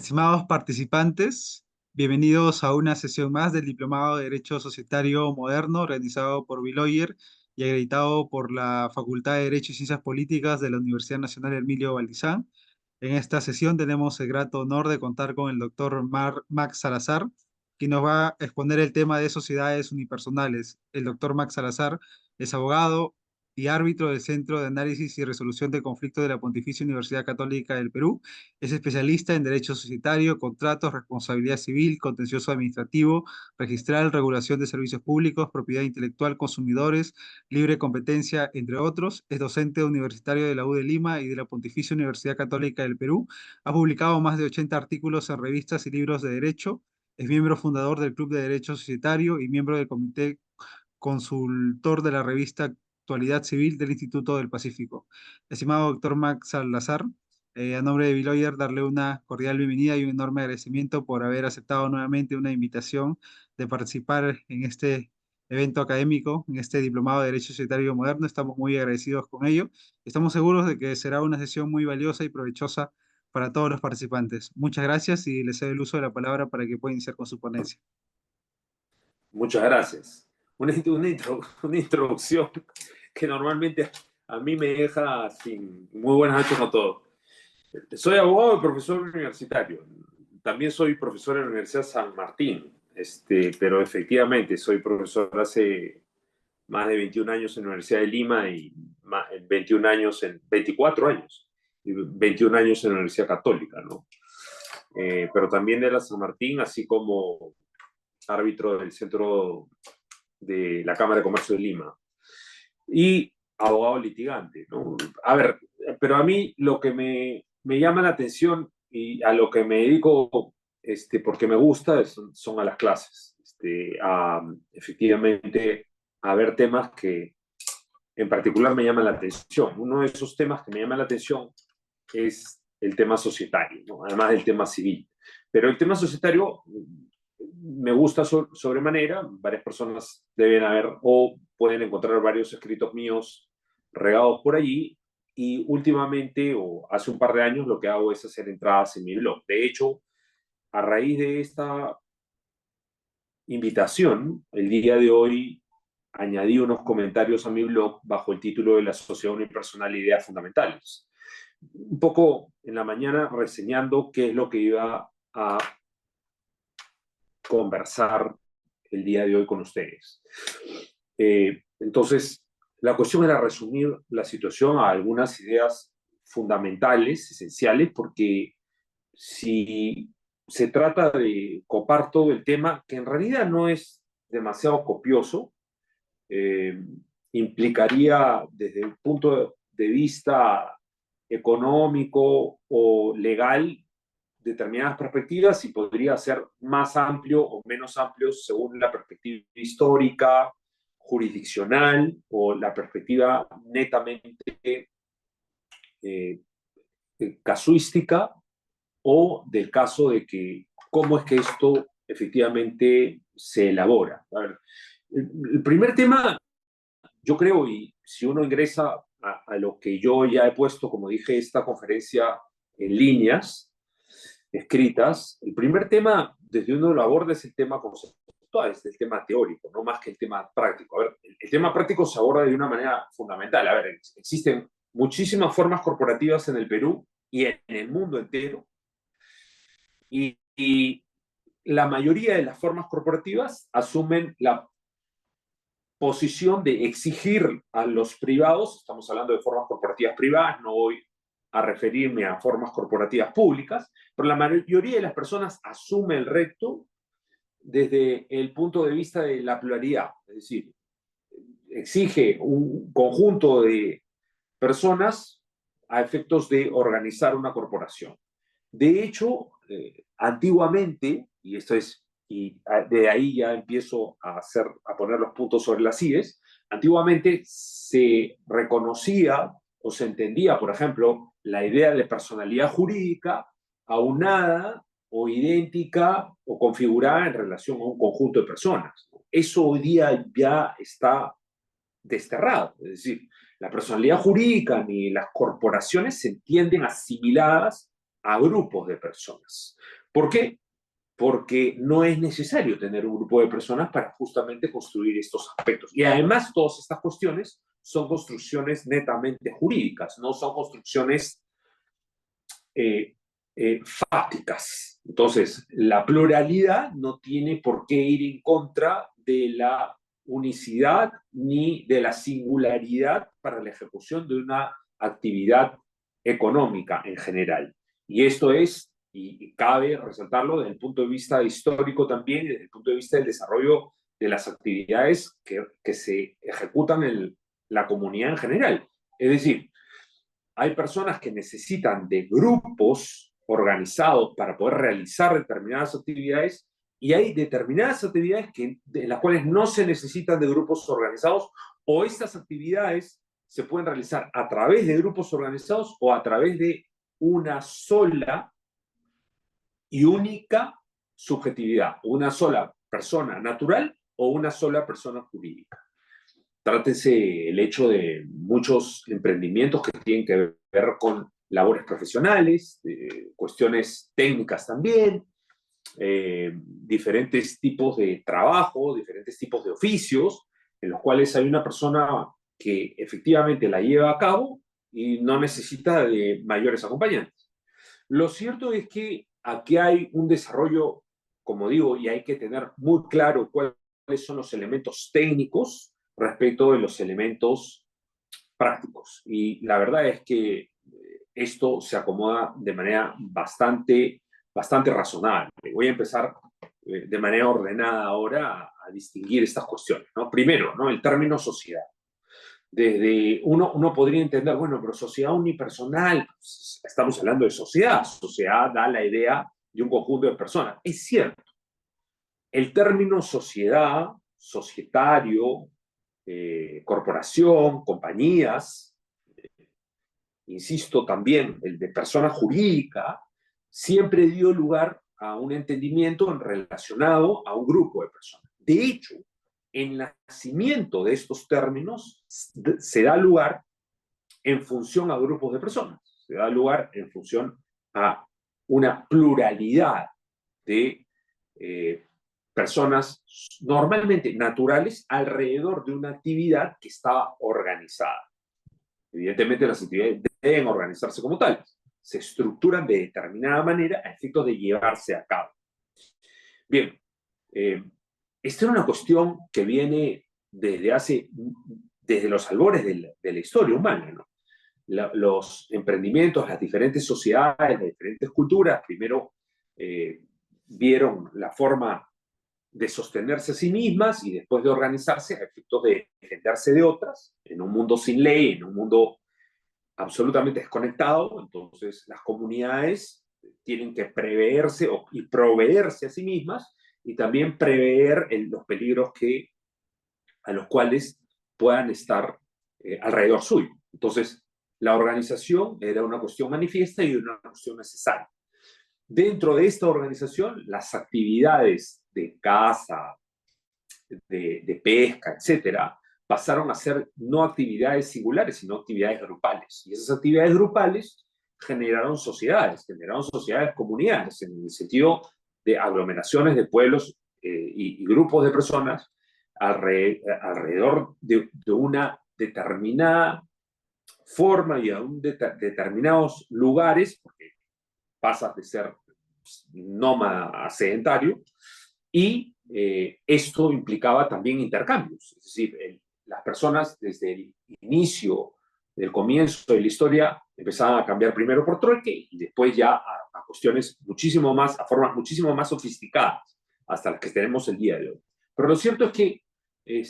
Estimados participantes, bienvenidos a una sesión más del Diplomado de Derecho Societario Moderno, organizado por Biloyer y acreditado por la Facultad de Derecho y Ciencias Políticas de la Universidad Nacional Emilio Valdizán. En esta sesión tenemos el grato honor de contar con el doctor Max Salazar, quien nos va a exponer el tema de sociedades unipersonales. El doctor Max Salazar es abogado y árbitro del Centro de Análisis y Resolución de Conflictos de la Pontificia Universidad Católica del Perú. Es especialista en derecho societario, contratos, responsabilidad civil, contencioso administrativo, registral, regulación de servicios públicos, propiedad intelectual, consumidores, libre competencia, entre otros. Es docente universitario de la U de Lima y de la Pontificia Universidad Católica del Perú. Ha publicado más de 80 artículos en revistas y libros de derecho. Es miembro fundador del Club de Derecho Societario y miembro del Comité Consultor de la revista Actualidad Civil del Instituto del Pacífico. Estimado doctor Max Salazar, a nombre de Biloyer, darle una cordial bienvenida y un enorme agradecimiento por haber aceptado nuevamente una invitación de participar en este evento académico, en este Diplomado de Derecho Societario Moderno. Estamos muy agradecidos con ello. Estamos seguros de que será una sesión muy valiosa y provechosa para todos los participantes. Muchas gracias y les cedo el uso de la palabra para que puedan iniciar con su ponencia. Muchas gracias. Una introducción que normalmente a mí me deja sin muy buenas noches a todos. Soy abogado y profesor universitario. También soy profesor en la Universidad San Martín, pero efectivamente soy profesor hace más de 21 años en la Universidad de Lima y 24 años, y 21 años en la Universidad Católica, ¿no? Pero también de la San Martín, así como árbitro del Centro de la Cámara de Comercio de Lima y abogado litigante, ¿no? A ver, pero a mí lo que me llama la atención y a lo que me dedico, porque me gusta, son a las clases, efectivamente a ver temas que en particular me llaman la atención. Uno de esos temas que me llama la atención es el tema societario, ¿no? Además del tema civil. Pero el tema societario me gusta sobremanera. Varias personas deben haber o pueden encontrar varios escritos míos regados por allí. Y últimamente, o hace un par de años, lo que hago es hacer entradas en mi blog. De hecho, a raíz de esta invitación, el día de hoy añadí unos comentarios a mi blog bajo el título de La sociedad unipersonal e ideas fundamentales. Un poco en la mañana reseñando qué es lo que iba a conversar el día de hoy con ustedes. Entonces, la cuestión era resumir la situación a algunas ideas fundamentales, esenciales, porque si se trata de copar todo el tema, que en realidad no es demasiado copioso, implicaría desde el punto de vista económico o legal determinadas perspectivas y podría ser más amplio o menos amplio según la perspectiva histórica, jurisdiccional o la perspectiva netamente eh, casuística o del caso de que cómo es que esto efectivamente se elabora. A ver, el primer tema, yo creo, y si uno ingresa a lo que yo ya he puesto, como dije, esta conferencia en líneas escritas, el primer tema, desde uno lo aborda, es el tema conceptual, es el tema teórico, no más que el tema práctico. A ver, el tema práctico se aborda de una manera fundamental. A ver, existen muchísimas formas corporativas en el Perú y en el mundo entero, y la mayoría de las formas corporativas asumen la posición de exigir a los privados, estamos hablando de formas corporativas privadas, no voy a referirme a formas corporativas públicas, pero la mayoría de las personas asume el reto desde el punto de vista de la pluralidad, es decir, exige un conjunto de personas a efectos de organizar una corporación. De hecho, antiguamente, y de ahí ya empiezo a poner los puntos sobre las IES, antiguamente se reconocía o se entendía, por ejemplo, la idea de personalidad jurídica aunada o idéntica o configurada en relación a un conjunto de personas. Eso hoy día ya está desterrado, es decir, la personalidad jurídica ni las corporaciones se entienden asimiladas a grupos de personas. ¿Por qué? Porque no es necesario tener un grupo de personas para justamente construir estos aspectos. Y además todas estas cuestiones son construcciones netamente jurídicas, no son construcciones fácticas. Entonces, la pluralidad no tiene por qué ir en contra de la unicidad ni de la singularidad para la ejecución de una actividad económica en general. Y esto es, y cabe resaltarlo desde el punto de vista histórico también y desde el punto de vista del desarrollo de las actividades que se ejecutan en la comunidad en general. Es decir, hay personas que necesitan de grupos organizados para poder realizar determinadas actividades y hay determinadas actividades en las cuales no se necesitan de grupos organizados o estas actividades se pueden realizar a través de grupos organizados o a través de una sola y única subjetividad, una sola persona natural o una sola persona jurídica. Trátese el hecho de muchos emprendimientos que tienen que ver con labores profesionales, cuestiones técnicas también, diferentes tipos de trabajo, diferentes tipos de oficios, en los cuales hay una persona que efectivamente la lleva a cabo y no necesita de mayores acompañantes. Lo cierto es que aquí hay un desarrollo, como digo, y hay que tener muy claro cuáles son los elementos técnicos respecto de los elementos prácticos. Y la verdad es que esto se acomoda de manera bastante razonable. Voy a empezar de manera ordenada ahora a distinguir estas cuestiones, ¿no? Primero, ¿no? El término sociedad. Desde uno podría entender, bueno, pero sociedad unipersonal, pues, estamos hablando de sociedad. Sociedad da la idea de un conjunto de personas. Es cierto. El término sociedad, societario, corporación, compañías, insisto también, el de persona jurídica, siempre dio lugar a un entendimiento relacionado a un grupo de personas. De hecho, el nacimiento de estos términos se da lugar en función a grupos de personas, se da lugar en función a una pluralidad de personas normalmente naturales alrededor de una actividad que estaba organizada. Evidentemente las actividades deben organizarse como tales, se estructuran de determinada manera a efectos de llevarse a cabo. Bien, esta es una cuestión que viene desde los albores de la historia humana, ¿no? Los emprendimientos, las diferentes sociedades, las diferentes culturas, primero vieron la forma de sostenerse a sí mismas y después de organizarse a efectos de defenderse de otras, en un mundo sin ley, en un mundo absolutamente desconectado. Entonces las comunidades tienen que preverse y proveerse a sí mismas y también prever los peligros a los cuales puedan estar alrededor suyo. Entonces, la organización era una cuestión manifiesta y una cuestión necesaria. Dentro de esta organización, las actividades de caza, de pesca, etcétera, pasaron a ser no actividades singulares, sino actividades grupales. Y esas actividades grupales generaron sociedades comunidades, en el sentido de aglomeraciones de pueblos y grupos de personas alrededor de una determinada forma y a determinados lugares, porque pasas de ser nómada a sedentario, y esto implicaba también intercambios, es decir, las personas desde el inicio, del comienzo de la historia, empezaban a cambiar primero por trueque y después ya a cuestiones muchísimo más, a formas muchísimo más sofisticadas, hasta las que tenemos el día de hoy. Pero lo cierto es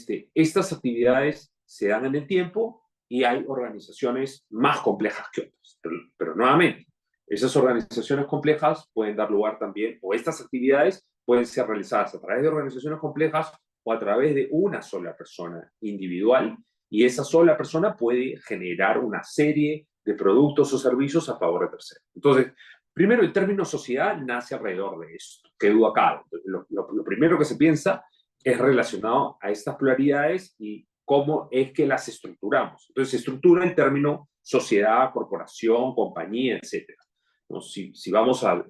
que estas actividades se dan en el tiempo y hay organizaciones más complejas que otras. Pero nuevamente, esas organizaciones complejas pueden dar lugar también, o estas actividades pueden ser realizadas a través de organizaciones complejas o a través de una sola persona individual, y esa sola persona puede generar una serie de productos o servicios a favor de terceros. Entonces, primero, el término sociedad nace alrededor de esto, que duda cabe. Lo primero que se piensa es relacionado a estas pluralidades y cómo es que las estructuramos. Entonces, se estructura el término sociedad, corporación, compañía, etcétera. ¿no? Si vamos a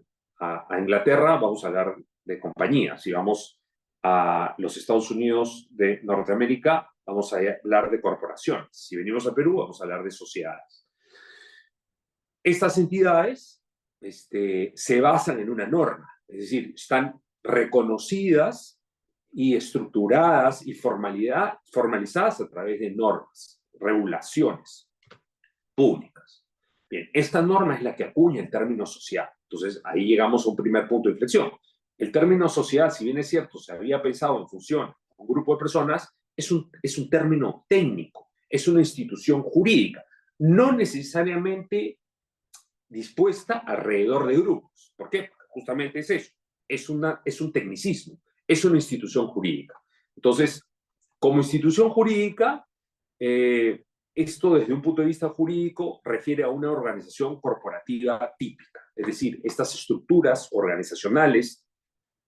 Inglaterra, vamos a hablar de compañías. Si vamos a los Estados Unidos de Norteamérica, vamos a hablar de corporaciones. Si venimos a Perú, vamos a hablar de sociedades. Estas entidades se basan en una norma, es decir, están reconocidas y estructuradas y formalizadas a través de normas, regulaciones públicas. Bien, esta norma es la que acuña el término sociedad. Entonces, ahí llegamos a un primer punto de inflexión. El término sociedad, si bien es cierto, se había pensado en función a un grupo de personas, es un término técnico, es una institución jurídica, no necesariamente dispuesta alrededor de grupos. ¿Por qué? Porque justamente es eso, es un tecnicismo, es una institución jurídica. Entonces, como institución jurídica, esto desde un punto de vista jurídico refiere a una organización corporativa típica, es decir, estas estructuras organizacionales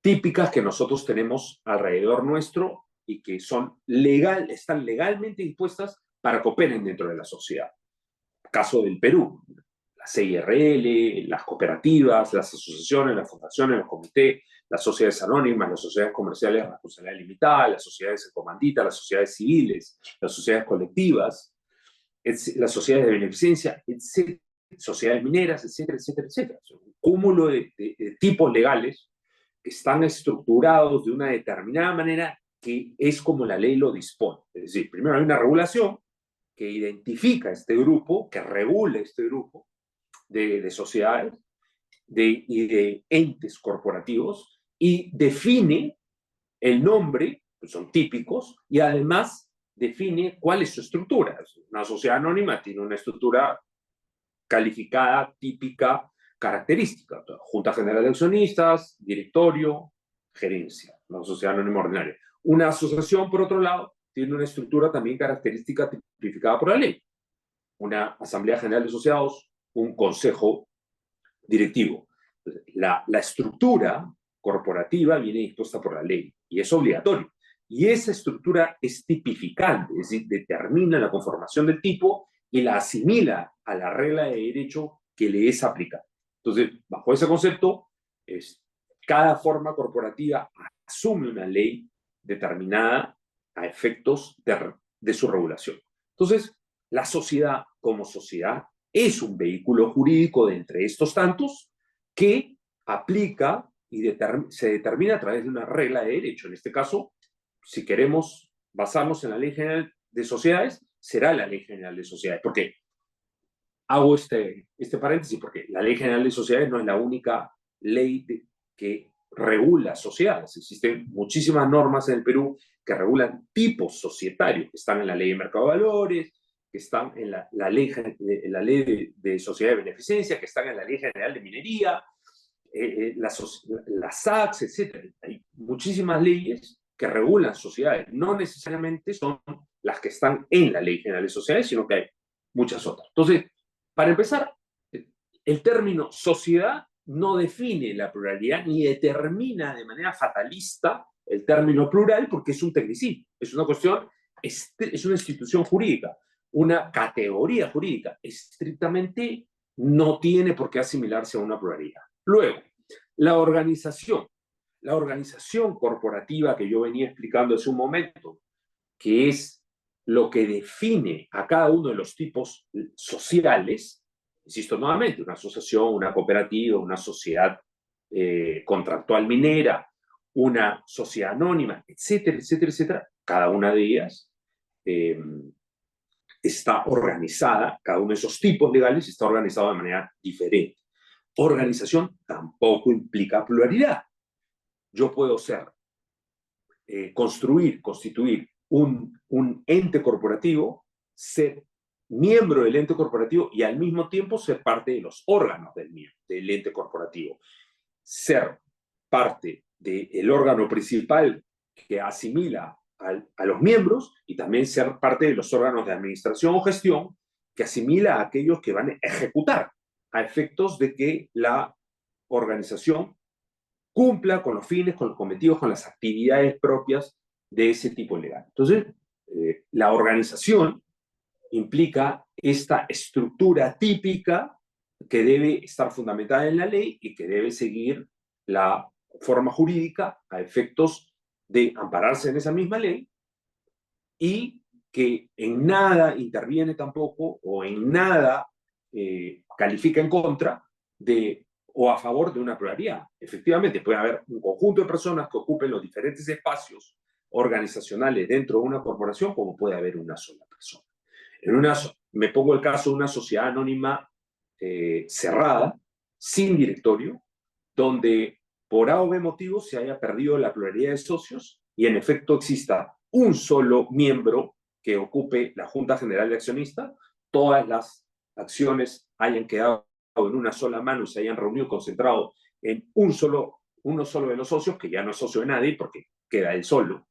típicas que nosotros tenemos alrededor nuestro y que están legalmente dispuestas para que operen dentro de la sociedad. Caso del Perú, la CIRL, las cooperativas, las asociaciones, las fundaciones, los comités, las sociedades anónimas, las sociedades comerciales de responsabilidad limitada, las sociedades de comandita, las sociedades civiles, las sociedades colectivas, las sociedades de beneficencia, etcétera, sociedades mineras, etcétera, etcétera, etcétera. Un cúmulo de tipos legales que están estructurados de una determinada manera que es como la ley lo dispone. Es decir, primero hay una regulación que identifica este grupo, que regula este grupo de sociedades y de entes corporativos y define el nombre, que son típicos, y además define cuál es su estructura. Una sociedad anónima tiene una estructura calificada, típica, característica. Junta General de Accionistas, directorio, gerencia, una sociedad anónima ordinaria. Una asociación, por otro lado, tiene una estructura también característica tipificada por la ley. Una Asamblea General de Asociados, un consejo directivo. La estructura corporativa viene dispuesta por la ley y es obligatorio. Y esa estructura es tipificante, es decir, determina la conformación del tipo y la asimila a la regla de derecho que le es aplicada. Entonces, bajo ese concepto, cada forma corporativa asume una ley determinada a efectos de su regulación. Entonces, la sociedad como sociedad es un vehículo jurídico de entre estos tantos que aplica y se determina a través de una regla de derecho. En este caso, si queremos basarnos en la Ley General de Sociedades, será la Ley General de Sociedades. ¿Por qué? Hago este paréntesis porque la Ley General de Sociedades no es la única ley que regula sociedades. Existen muchísimas normas en el Perú que regulan tipos societarios, que están en la Ley de Mercado de Valores, que están en la ley de Sociedad de Beneficencia, que están en la Ley General de Minería, las SACs, etc. Hay muchísimas leyes que regulan sociedades. No necesariamente son las que están en la Ley General de Sociedades, sino que hay muchas otras. Entonces, para empezar, el término sociedad no define la pluralidad ni determina de manera fatalista el término plural porque es un tecnicismo, es una cuestión, es una institución jurídica, una categoría jurídica, estrictamente no tiene por qué asimilarse a una pluralidad. Luego, la organización corporativa que yo venía explicando hace un momento, que es lo que define a cada uno de los tipos sociales, insisto nuevamente, una asociación, una cooperativa, una sociedad contractual minera, una sociedad anónima, etcétera, etcétera, etcétera, cada una de ellas está organizada, cada uno de esos tipos legales está organizado de manera diferente. Organización tampoco implica pluralidad. Yo puedo constituir un ente corporativo, ser miembro del ente corporativo y al mismo tiempo ser parte de los órganos del ente corporativo. Ser parte del órgano principal que asimila a los miembros y también ser parte de los órganos de administración o gestión que asimila a aquellos que van a ejecutar a efectos de que la organización cumpla con los fines, con los cometidos, con las actividades propias de ese tipo legal. Entonces, la organización implica esta estructura típica que debe estar fundamentada en la ley y que debe seguir la forma jurídica a efectos de ampararse en esa misma ley, y que en nada interviene tampoco o en nada califica en contra de o a favor de una pluralidad. Efectivamente, puede haber un conjunto de personas que ocupen los diferentes espacios organizacionales dentro de una corporación, como puede haber una sola persona. Me pongo el caso de una sociedad anónima cerrada, sin directorio, donde por A o B motivo se haya perdido la pluralidad de socios y en efecto exista un solo miembro que ocupe la Junta General de Accionistas, todas las acciones hayan quedado en una sola mano y se hayan reunido concentrado en uno solo de los socios, que ya no es socio de nadie porque queda él solo,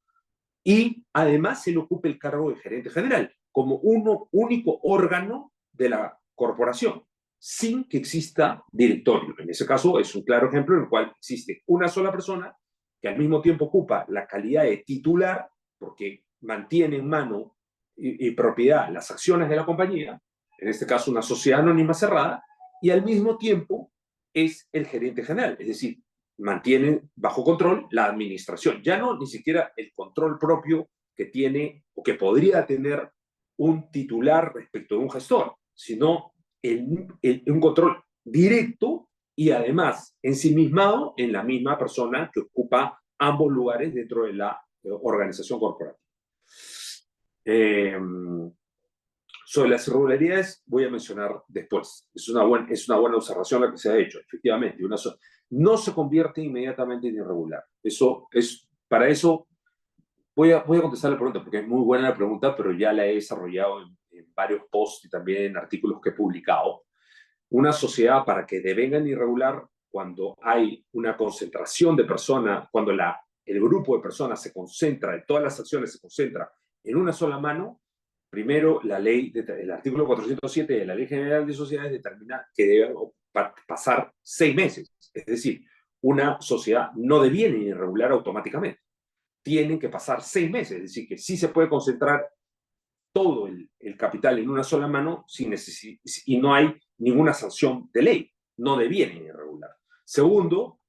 y además se le ocupe el cargo de gerente general como único órgano de la corporación, sin que exista directorio. En ese caso es un claro ejemplo en el cual existe una sola persona que al mismo tiempo ocupa la calidad de titular, porque mantiene en mano y propiedad las acciones de la compañía, en este caso una sociedad anónima cerrada, y al mismo tiempo es el gerente general, es decir, mantiene bajo control la administración, ya no ni siquiera el control propio que tiene o que podría tener un titular respecto de un gestor, sino un control directo y además ensimismado en la misma persona que ocupa ambos lugares dentro de la organización corporativa. Sobre las irregularidades voy a mencionar después. Es una buena observación la que se ha hecho. Efectivamente, no se convierte inmediatamente en irregular. Para eso voy a contestar la pregunta, porque es muy buena la pregunta, pero ya la he desarrollado en varios posts y también en artículos que he publicado. Una sociedad, para que devenga irregular, cuando hay una concentración de personas, cuando el grupo de personas se concentra, todas las acciones se concentran en una sola mano, primero el artículo 407 de la Ley General de Sociedades determina que deben pasar 6 meses. Es decir, una sociedad no deviene irregular automáticamente. Tienen que pasar 6 meses. Es decir, que sí se puede concentrar todo el capital en una sola mano y no hay ninguna sanción de ley. No deviene irregular. Segundo,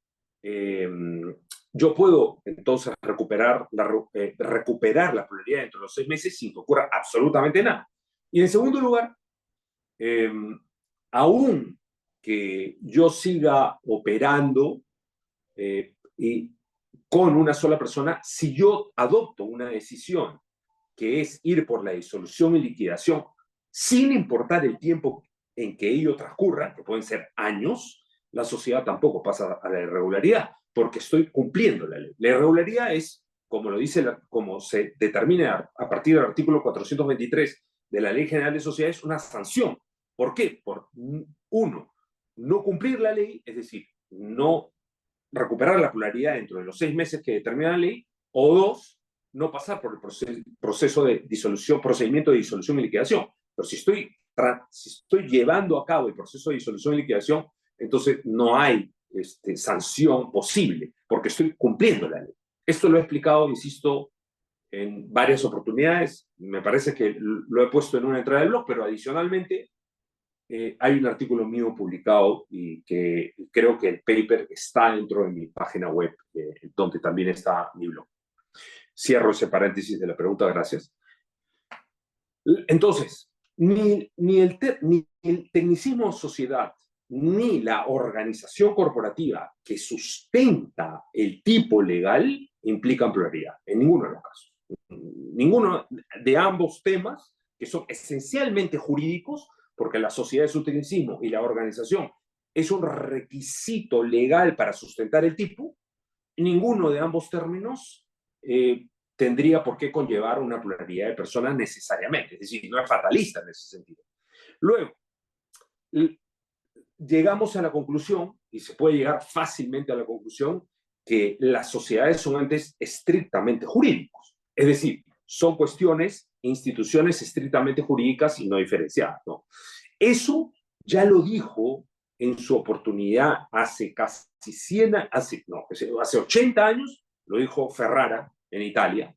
yo puedo entonces recuperar la pluralidad dentro de los 6 meses sin que ocurra absolutamente nada. Y en segundo lugar, aún que yo siga operando y con una sola persona, si yo adopto una decisión que es ir por la disolución y liquidación, sin importar el tiempo en que ello transcurra, que pueden ser años, la sociedad tampoco pasa a la irregularidad, porque estoy cumpliendo la ley. La irregularidad es, como se determina a partir del artículo 423 de la Ley General de Sociedades, una sanción. ¿Por qué? Por, uno, no cumplir la ley, es decir, no recuperar la pluralidad dentro de los 6 meses que determina la ley, o dos, no pasar por el proceso de disolución, procedimiento de disolución y liquidación. Pero si estoy llevando a cabo el proceso de disolución y liquidación, entonces no hay sanción posible, porque estoy cumpliendo la ley. Esto lo he explicado, insisto, en varias oportunidades. Me parece que lo he puesto en una entrada del blog, pero adicionalmente hay un artículo mío publicado y que creo que el paper está dentro de mi página web, donde también está mi blog. Cierro ese paréntesis de la pregunta, gracias. Entonces, ni el tecnicismo sociedad, ni la organización corporativa que sustenta el tipo legal implican pluralidad, en ninguno de los casos. Ninguno de ambos temas, que son esencialmente jurídicos, porque la sociedad es un tecnicismo y la organización es un requisito legal para sustentar el tipo, ninguno de ambos términos tendría por qué conllevar una pluralidad de personas necesariamente, es decir, no es fatalista en ese sentido. Luego, llegamos a la conclusión, y se puede llegar fácilmente a la conclusión, que las sociedades son entes estrictamente jurídicos, es decir, son cuestiones, instituciones estrictamente jurídicas y no diferenciadas, ¿no? Eso ya lo dijo en su oportunidad hace casi 100, hace 80 años, lo dijo Ferrara en Italia,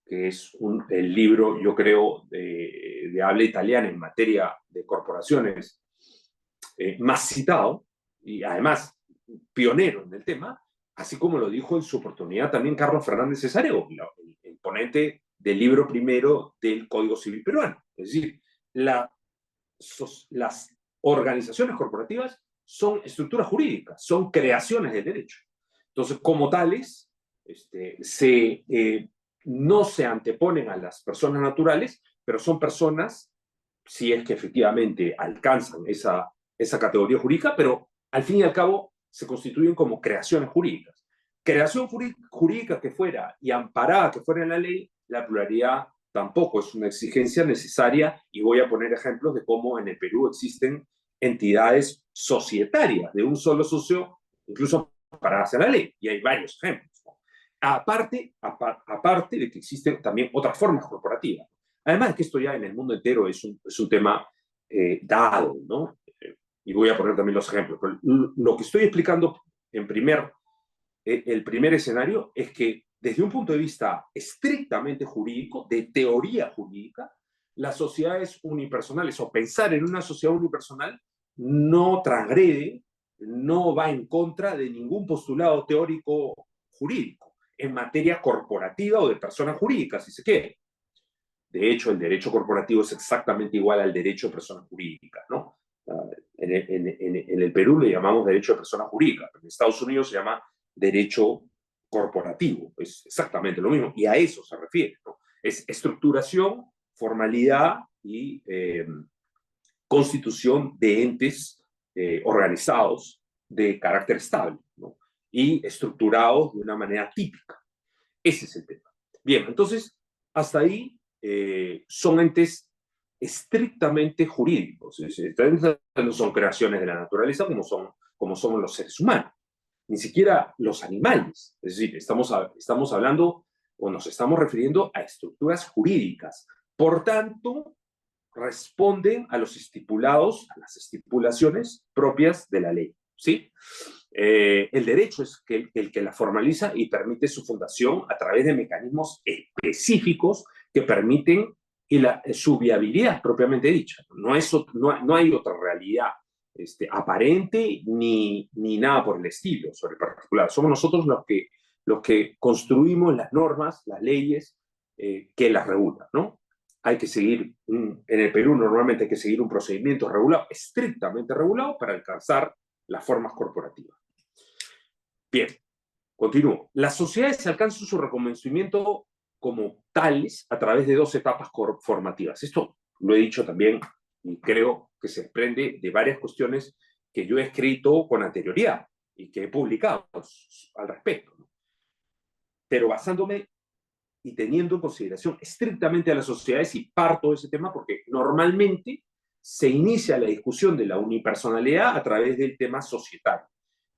que es el libro, yo creo, de habla italiana en materia de corporaciones más citado y además pionero en el tema, así como lo dijo en su oportunidad también Carlos Fernández Cesáreo, el ponente del libro primero del Código Civil peruano. Es decir, las organizaciones corporativas son estructuras jurídicas, son creaciones del derecho. Entonces, como tales, no se anteponen a las personas naturales, pero son personas, si es que efectivamente alcanzan esa categoría jurídica, pero al fin y al cabo se constituyen como creaciones jurídicas. Creación jurídica que fuera y amparada que fuera en la ley, la pluralidad tampoco es una exigencia necesaria, y voy a poner ejemplos de cómo en el Perú existen entidades societarias de un solo socio, incluso paradas en la ley, y hay varios ejemplos, ¿no? Aparte de que existen también otras formas corporativas. Además de que esto ya en el mundo entero es un tema dado, ¿no? Y voy a poner también los ejemplos. Pero lo que estoy explicando en el primer escenario es que desde un punto de vista estrictamente jurídico, de teoría jurídica, las sociedades unipersonales o pensar en una sociedad unipersonal no transgrede, no va en contra de ningún postulado teórico jurídico en materia corporativa o de personas jurídicas, si se quiere. De hecho, el derecho corporativo es exactamente igual al derecho de personas jurídicas, ¿no? En el Perú le llamamos derecho de personas jurídicas, pero en Estados Unidos se llama derecho corporativo, es exactamente lo mismo, y a eso se refiere, ¿no? Es estructuración, formalidad y constitución de entes organizados de carácter estable, ¿no? Y estructurados de una manera típica. Ese es el tema. Bien, entonces, hasta ahí son entes estrictamente jurídicos. No son creaciones de la naturaleza como somos los seres humanos, ni siquiera los animales. Es decir, estamos hablando o nos estamos refiriendo a estructuras jurídicas. Por tanto, responden a los estipulados, a las estipulaciones propias de la ley, ¿sí? El derecho es el que la formaliza y permite su fundación a través de mecanismos específicos que permiten su viabilidad propiamente dicha. No hay otra realidad aparente ni nada por el estilo sobre el particular. Somos nosotros los que construimos las normas, las leyes que las regulan, ¿no? Hay que seguir, en el Perú normalmente hay que seguir un procedimiento regulado, estrictamente regulado, para alcanzar las formas corporativas. Bien, continúo. Las sociedades alcanzan su reconocimiento como tales a través de dos etapas formativas. Esto lo he dicho también y creo que se desprende de varias cuestiones que yo he escrito con anterioridad y que he publicado al respecto, ¿no? Pero basándome y teniendo en consideración estrictamente a las sociedades, y parto de ese tema porque normalmente se inicia la discusión de la unipersonalidad a través del tema societario.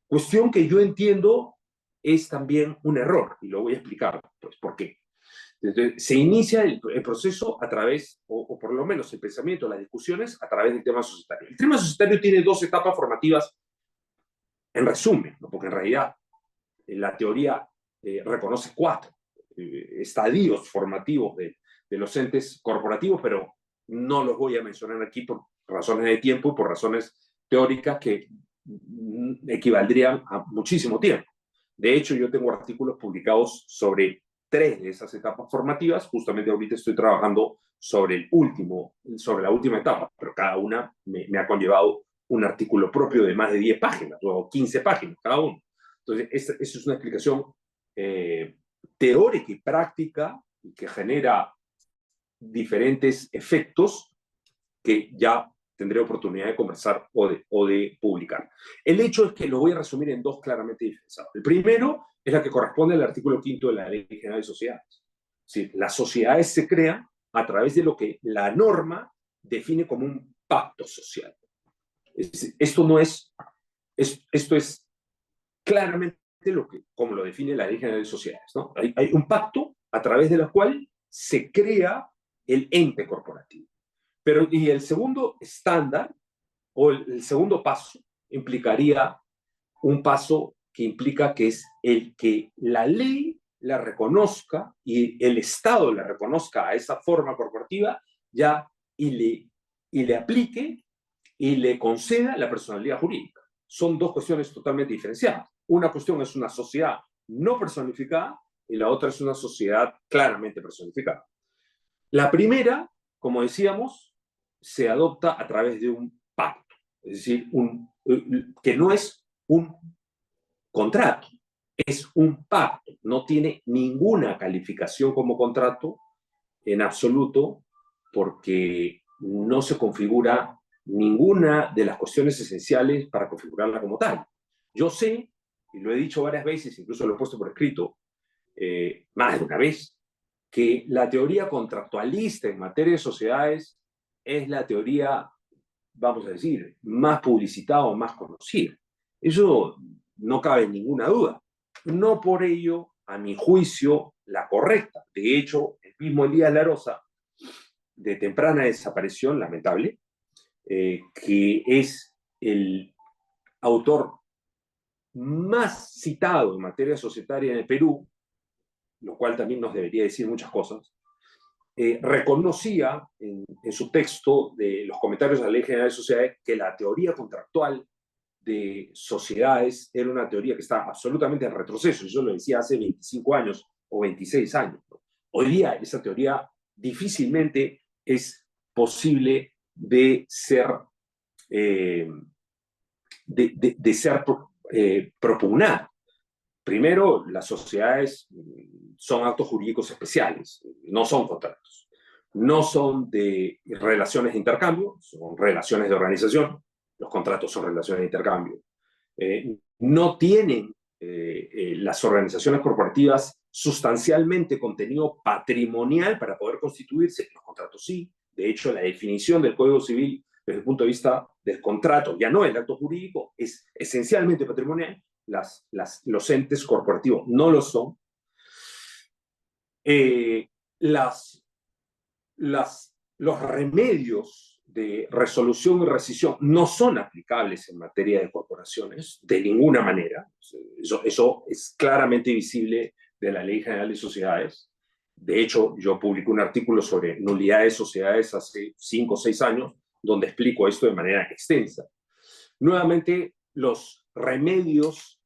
Cuestión que yo entiendo es también un error, y lo voy a explicar, pues, por qué. Entonces, se inicia el proceso a través, o por lo menos el pensamiento, las discusiones, a través del tema societario. El tema societario tiene dos etapas formativas, en resumen, ¿no? Porque en realidad la teoría reconoce cuatro estadios formativos de los entes corporativos, pero no los voy a mencionar aquí por razones de tiempo y por razones teóricas que equivaldrían a muchísimo tiempo. De hecho, yo tengo artículos publicados sobre tres de esas etapas formativas. Justamente ahorita estoy trabajando sobre la última etapa, pero cada una me ha conllevado un artículo propio de más de 10 páginas o 15 páginas cada uno. Entonces, esa es una explicación teórica y práctica que genera diferentes efectos que ya tendré oportunidad de conversar o de publicar. El hecho es que lo voy a resumir en dos claramente diferenciados. El primero es la que corresponde al artículo 5 de la Ley General de Sociedades. Sí, las sociedades se crean a través de lo que la norma define como un pacto social. Esto es claramente como lo define la Ley General de Sociedades, ¿no? Hay un pacto a través del cual se crea el ente corporativo. Y el segundo estándar, o el segundo paso, implicaría un paso que implica que es el que la ley la reconozca y el Estado la reconozca a esa forma corporativa ya y le aplique y le conceda la personalidad jurídica. Son dos cuestiones totalmente diferenciadas. Una cuestión es una sociedad no personificada y la otra es una sociedad claramente personificada. La primera, como decíamos, se adopta a través de un pacto, es decir, que no es un contrato, es un pacto, no tiene ninguna calificación como contrato en absoluto, porque no se configura ninguna de las cuestiones esenciales para configurarla como tal. Yo sé, y lo he dicho varias veces, incluso lo he puesto por escrito, más de una vez, que la teoría contractualista en materia de sociedades es la teoría, vamos a decir, más publicitada o más conocida. Eso no cabe ninguna duda. No por ello, a mi juicio, la correcta. De hecho, el mismo Elías Larosa, de temprana desaparición, lamentable, que es el autor más citado en materia societaria en el Perú, lo cual también nos debería decir muchas cosas, reconocía en su texto de los comentarios a la Ley General de Sociedades que la teoría contractual de sociedades era una teoría que está absolutamente en retroceso. Yo lo decía hace 25 años o 26 años, ¿no? Hoy día esa teoría difícilmente es posible de ser, eh, de ser propugnada. Primero, las sociedades son actos jurídicos especiales, no son contratos. No son de relaciones de intercambio, son relaciones de organización. Los contratos son relaciones de intercambio. No tienen las organizaciones corporativas sustancialmente contenido patrimonial para poder constituirse. Los contratos sí. De hecho, la definición del Código Civil desde el punto de vista del contrato, ya no el acto jurídico, es esencialmente patrimonial. Los entes corporativos no lo son. Las, los remedios de resolución y rescisión no son aplicables en materia de corporaciones de ninguna manera. Eso es claramente visible de la Ley General de Sociedades. De hecho, yo publiqué un artículo sobre nulidad de sociedades hace 5 o 6 años, donde explico esto de manera extensa. Nuevamente, los remedios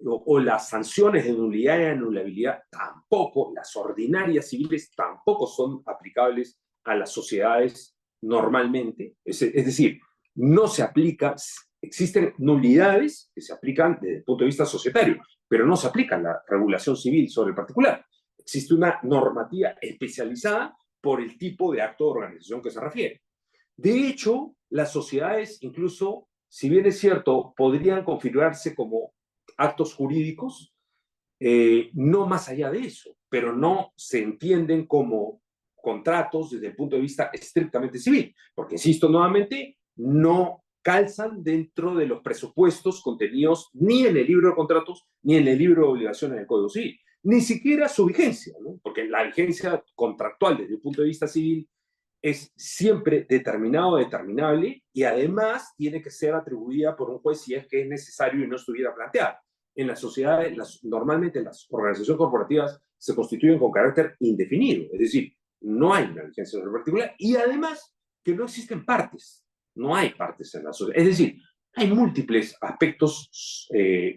o las sanciones de nulidad y anulabilidad tampoco, las ordinarias civiles tampoco son aplicables a las sociedades normalmente. Es decir, no se aplica, existen nulidades que se aplican desde el punto de vista societario, pero no se aplica la regulación civil sobre el particular. Existe una normativa especializada por el tipo de acto de organización que se refiere. De hecho, las sociedades incluso, si bien es cierto, podrían configurarse como actos jurídicos, no más allá de eso, pero no se entienden como contratos desde el punto de vista estrictamente civil, porque, insisto nuevamente, no calzan dentro de los presupuestos contenidos ni en el libro de contratos ni en el libro de obligaciones del Código Civil, ni siquiera su vigencia, ¿no? Porque la vigencia contractual desde el punto de vista civil es siempre determinado, determinable, y además tiene que ser atribuida por un juez si es que es necesario y no estuviera planteada. En las sociedades, normalmente las organizaciones corporativas se constituyen con carácter indefinido, es decir, no hay una vigencia sobre particular, y además que no existen partes, no hay partes en la sociedad. Es decir, hay múltiples aspectos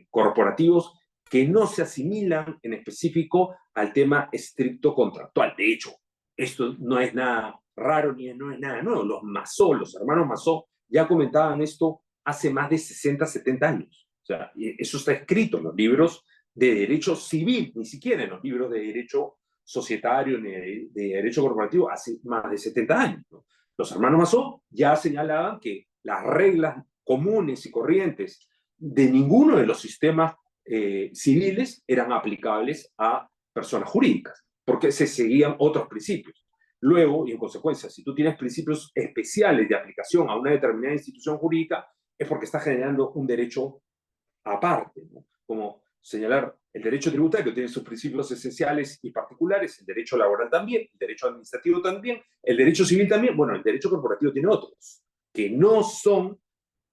corporativos que no se asimilan en específico al tema estricto contractual. De hecho, esto no es nada raro ni no es nada nuevo. Los Mazó, los hermanos Mazó, ya comentaban esto hace más de 60, 70 años. O sea, eso está escrito en los libros de derecho civil, ni siquiera en los libros de derecho societario ni de derecho corporativo hace más de 70 años, ¿no? Los hermanos Mazó ya señalaban que las reglas comunes y corrientes de ninguno de los sistemas civiles eran aplicables a personas jurídicas, porque se seguían otros principios. Luego, y en consecuencia, si tú tienes principios especiales de aplicación a una determinada institución jurídica, es porque estás generando un derecho aparte, ¿no? Como señalar el derecho tributario tiene sus principios esenciales y particulares, el derecho laboral también, el derecho administrativo también, el derecho civil también. Bueno, el derecho corporativo tiene otros, que no son,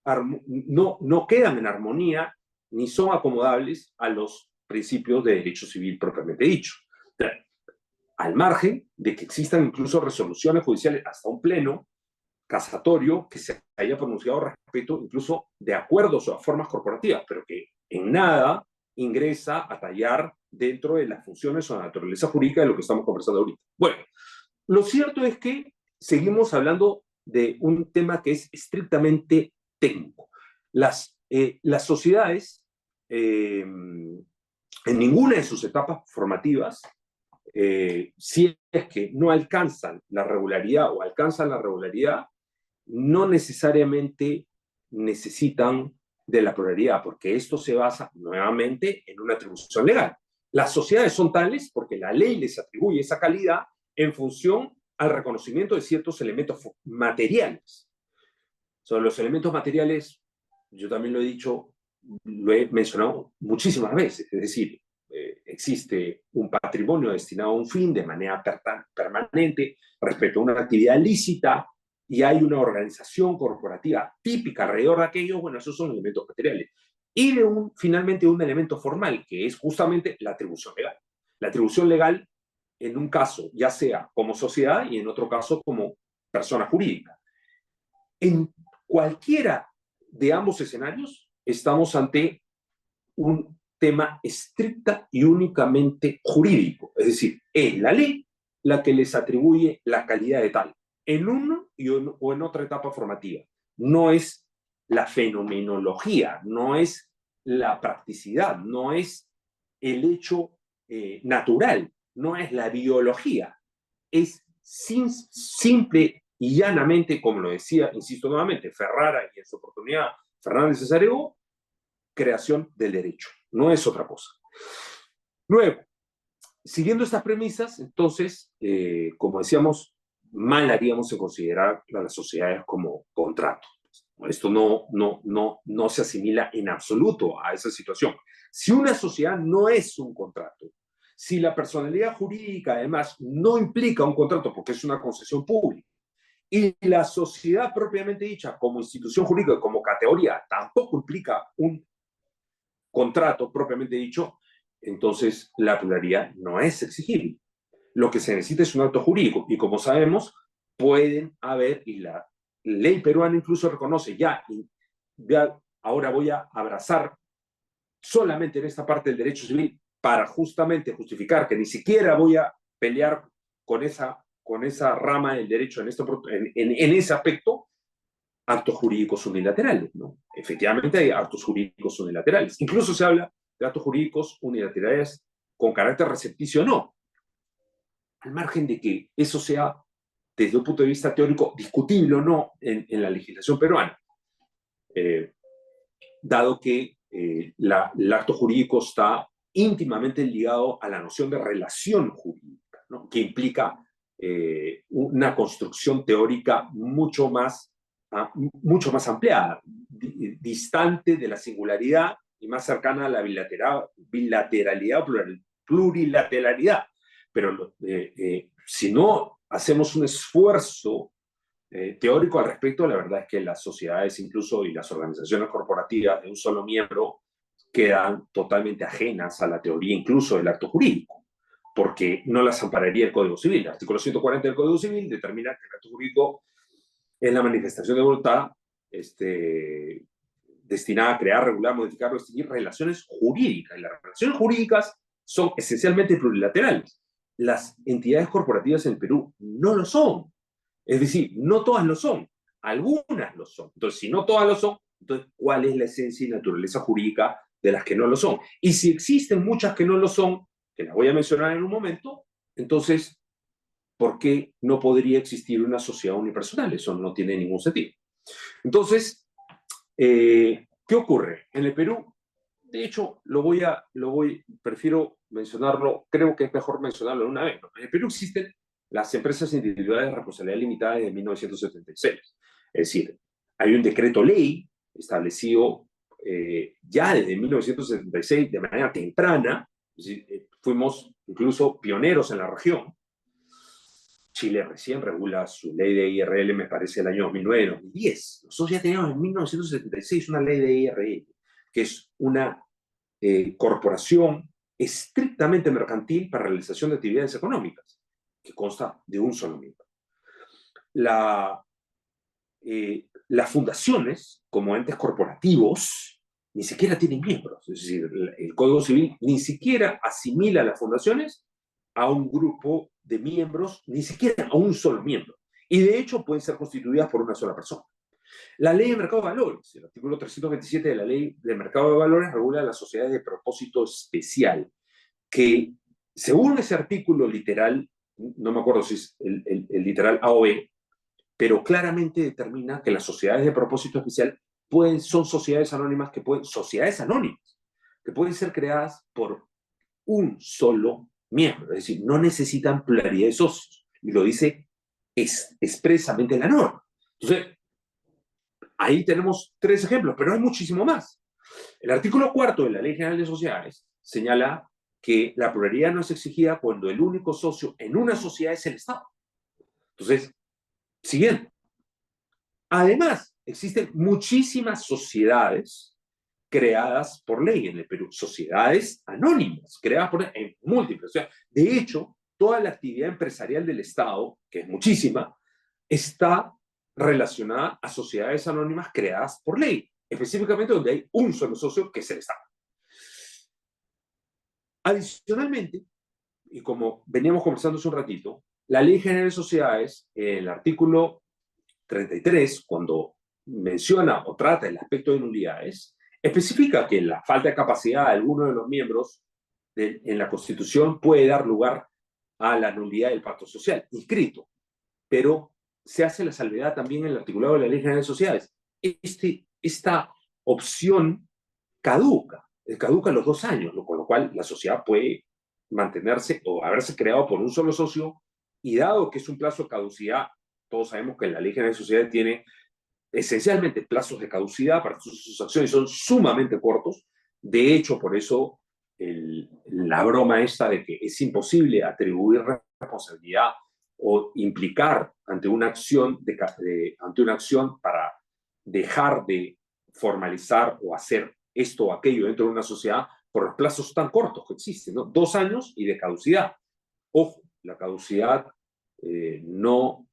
no quedan en armonía ni son acomodables a los principios de derecho civil propiamente dicho. Al margen de que existan incluso resoluciones judiciales hasta un pleno casatorio que se haya pronunciado respecto incluso de acuerdos o a formas corporativas, pero que en nada ingresa a tallar dentro de las funciones o la naturaleza jurídica de lo que estamos conversando ahorita. Bueno, lo cierto es que seguimos hablando de un tema que es estrictamente técnico. Las sociedades, en ninguna de sus etapas formativas, si es que no alcanzan la regularidad o alcanzan la regularidad, no necesariamente necesitan de la pluralidad, porque esto se basa nuevamente en una atribución legal. Las sociedades son tales porque la ley les atribuye esa calidad en función al reconocimiento de ciertos elementos materiales. Sobre los elementos materiales, yo también lo he dicho, lo he mencionado muchísimas veces, es decir, existe un patrimonio destinado a un fin de manera permanente respecto a una actividad lícita y hay una organización corporativa típica alrededor de aquello, bueno, esos son elementos materiales. Y finalmente un elemento formal, que es justamente la atribución legal. La atribución legal en un caso, ya sea como sociedad y en otro caso como persona jurídica. En cualquiera de ambos escenarios estamos ante un tema estricta y únicamente jurídico, es decir, es la ley la que les atribuye la calidad de tal, en uno o en otra etapa formativa. No es la fenomenología, no es la practicidad, no es el hecho natural, no es la biología, es simple y llanamente, como lo decía, insisto nuevamente, Ferrara y en su oportunidad Fernández Cesáreo, creación del derecho, no es otra cosa. Luego, siguiendo estas premisas, entonces, como decíamos, mal haríamos en considerar a las sociedades como contratos. Esto no se asimila en absoluto a esa situación. Si una sociedad no es un contrato, si la personalidad jurídica además no implica un contrato porque es una concesión pública, y la sociedad propiamente dicha como institución jurídica, como categoría, tampoco implica un contrato propiamente dicho, entonces la pluralidad no es exigible. Lo que se necesita es un acto jurídico y como sabemos, pueden haber, y la ley peruana incluso reconoce ya ahora voy a abrazar solamente en esta parte del derecho civil para justamente justificar que ni siquiera voy a pelear con esa rama del derecho en ese aspecto, actos jurídicos unilaterales, ¿no? Efectivamente hay actos jurídicos unilaterales. Incluso se habla de actos jurídicos unilaterales con carácter recepticio o no, al margen de que eso sea, desde un punto de vista teórico, discutible o no en la legislación peruana, dado que el acto jurídico está íntimamente ligado a la noción de relación jurídica, ¿no? Que implica una construcción teórica mucho más ampliada, distante de la singularidad y más cercana a la bilateralidad o plurilateralidad. Pero si no hacemos un esfuerzo teórico al respecto, la verdad es que las sociedades incluso y las organizaciones corporativas de un solo miembro quedan totalmente ajenas a la teoría incluso del acto jurídico, porque no las ampararía el Código Civil. El artículo 140 del Código Civil determina que el acto jurídico es la manifestación de voluntad destinada a crear, regular, modificar o extinguir relaciones jurídicas. Y las relaciones jurídicas son esencialmente plurilaterales. Las entidades corporativas en el Perú no lo son. Es decir, no todas lo son, algunas lo son. Entonces, si no todas lo son, entonces, ¿cuál es la esencia y naturaleza jurídica de las que no lo son? Y si existen muchas que no lo son, que las voy a mencionar en un momento, entonces, ¿por qué no podría existir una sociedad unipersonal? Eso no tiene ningún sentido. Entonces, ¿qué ocurre? En el Perú, de hecho, prefiero mencionarlo, creo que es mejor mencionarlo de una vez, ¿no? En el Perú existen las empresas individuales de responsabilidad limitada desde 1976. Es decir, hay un decreto ley establecido ya desde 1976 de manera temprana, es decir, fuimos incluso pioneros en la región. Chile recién regula su ley de IRL, me parece, el año 2009-2010. Nosotros ya teníamos en 1976 una ley de IRL, que es una corporación estrictamente mercantil para realización de actividades económicas, que consta de un solo miembro. las fundaciones, como entes corporativos, ni siquiera tienen miembros. Es decir, el Código Civil ni siquiera asimila a las fundaciones a un grupo de miembros, ni siquiera a un solo miembro. Y de hecho pueden ser constituidas por una sola persona. La ley de mercado de valores, el artículo 327 de la ley de mercado de valores regula las sociedades de propósito especial, que según ese artículo literal, no me acuerdo si es el literal A o B, pero claramente determina que las sociedades de propósito especial son sociedades anónimas que pueden ser creadas por un solo miembro, es decir, no necesitan pluralidad de socios, y lo dice expresamente la norma. Entonces, ahí tenemos 3 ejemplos, pero hay muchísimo más. El artículo 4 de la Ley General de Sociedades señala que la pluralidad no es exigida cuando el único socio en una sociedad es el Estado. Entonces, siguiente. Además, existen muchísimas sociedades creadas por ley en el Perú, sociedades anónimas, creadas en múltiples. O sea, de hecho, toda la actividad empresarial del Estado, que es muchísima, está relacionada a sociedades anónimas creadas por ley, específicamente donde hay un solo socio, que es el Estado. Adicionalmente, y como veníamos conversando hace un ratito, la Ley General de Sociedades, el artículo 33, cuando menciona o trata el aspecto de nulidades, especifica que la falta de capacidad de alguno de los miembros en la Constitución puede dar lugar a la nulidad del pacto social inscrito, pero se hace la salvedad también en el articulado de la Ley General de Sociedades. Esta opción caduca a los 2 años, con lo cual la sociedad puede mantenerse o haberse creado por un solo socio, y dado que es un plazo de caducidad, todos sabemos que la Ley General de Sociedades tiene esencialmente plazos de caducidad para sus acciones, son sumamente cortos. De hecho, por eso la broma esta de que es imposible atribuir responsabilidad o implicar ante una acción, ante una acción para dejar de formalizar o hacer esto o aquello dentro de una sociedad por los plazos tan cortos que existen, ¿no? 2 años y de caducidad. Ojo, la caducidad no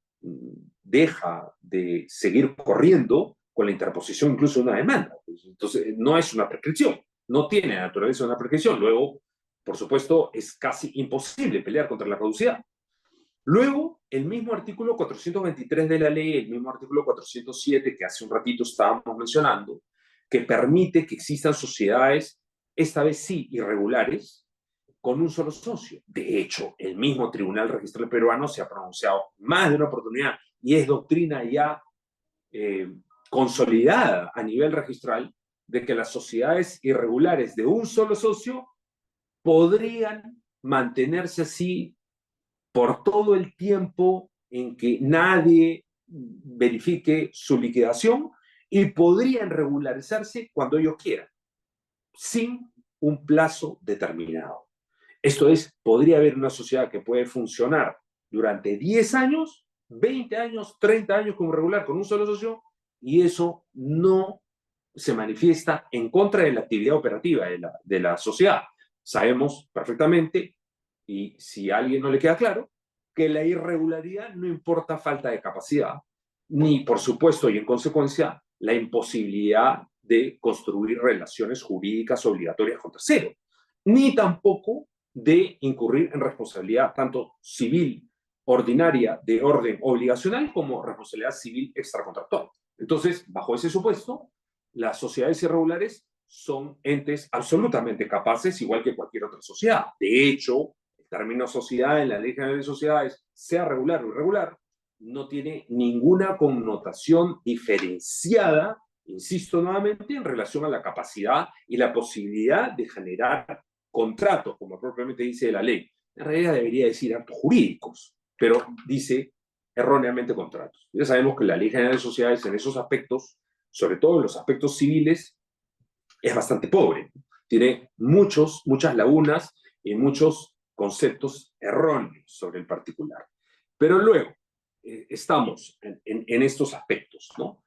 deja de seguir corriendo con la interposición incluso de una demanda. Entonces, no es una prescripción, no tiene la naturaleza de una prescripción. Luego, por supuesto, es casi imposible pelear contra la caducidad. Luego, el mismo artículo 423 de la ley, el mismo artículo 407 que hace un ratito estábamos mencionando, que permite que existan sociedades, esta vez sí, irregulares, con un solo socio. De hecho, el mismo Tribunal Registral Peruano se ha pronunciado más de una oportunidad y es doctrina ya consolidada a nivel registral de que las sociedades irregulares de un solo socio podrían mantenerse así por todo el tiempo en que nadie verifique su liquidación y podrían regularizarse cuando ellos quieran, sin un plazo determinado. Esto es, podría haber una sociedad que puede funcionar durante 10 años, 20 años, 30 años como regular con un solo socio, y eso no se manifiesta en contra de la actividad operativa de la sociedad. Sabemos perfectamente, y si a alguien no le queda claro, que la irregularidad no importa falta de capacidad, ni por supuesto y en consecuencia la imposibilidad de construir relaciones jurídicas obligatorias con terceros, ni tampoco de incurrir en responsabilidad tanto civil ordinaria de orden obligacional como responsabilidad civil extracontractual. Entonces, bajo ese supuesto, las sociedades irregulares son entes absolutamente capaces, igual que cualquier otra sociedad. De hecho, el término sociedad en la Ley General de Sociedades, sea regular o irregular, no tiene ninguna connotación diferenciada, insisto nuevamente, en relación a la capacidad y la posibilidad de generar contratos, como propiamente dice la ley. En realidad debería decir actos jurídicos, pero dice erróneamente contratos. Ya sabemos que la Ley General de Sociedades en esos aspectos, sobre todo en los aspectos civiles, es bastante pobre. Tiene muchas lagunas y muchos conceptos erróneos sobre el particular. Pero luego estamos en estos aspectos, ¿no?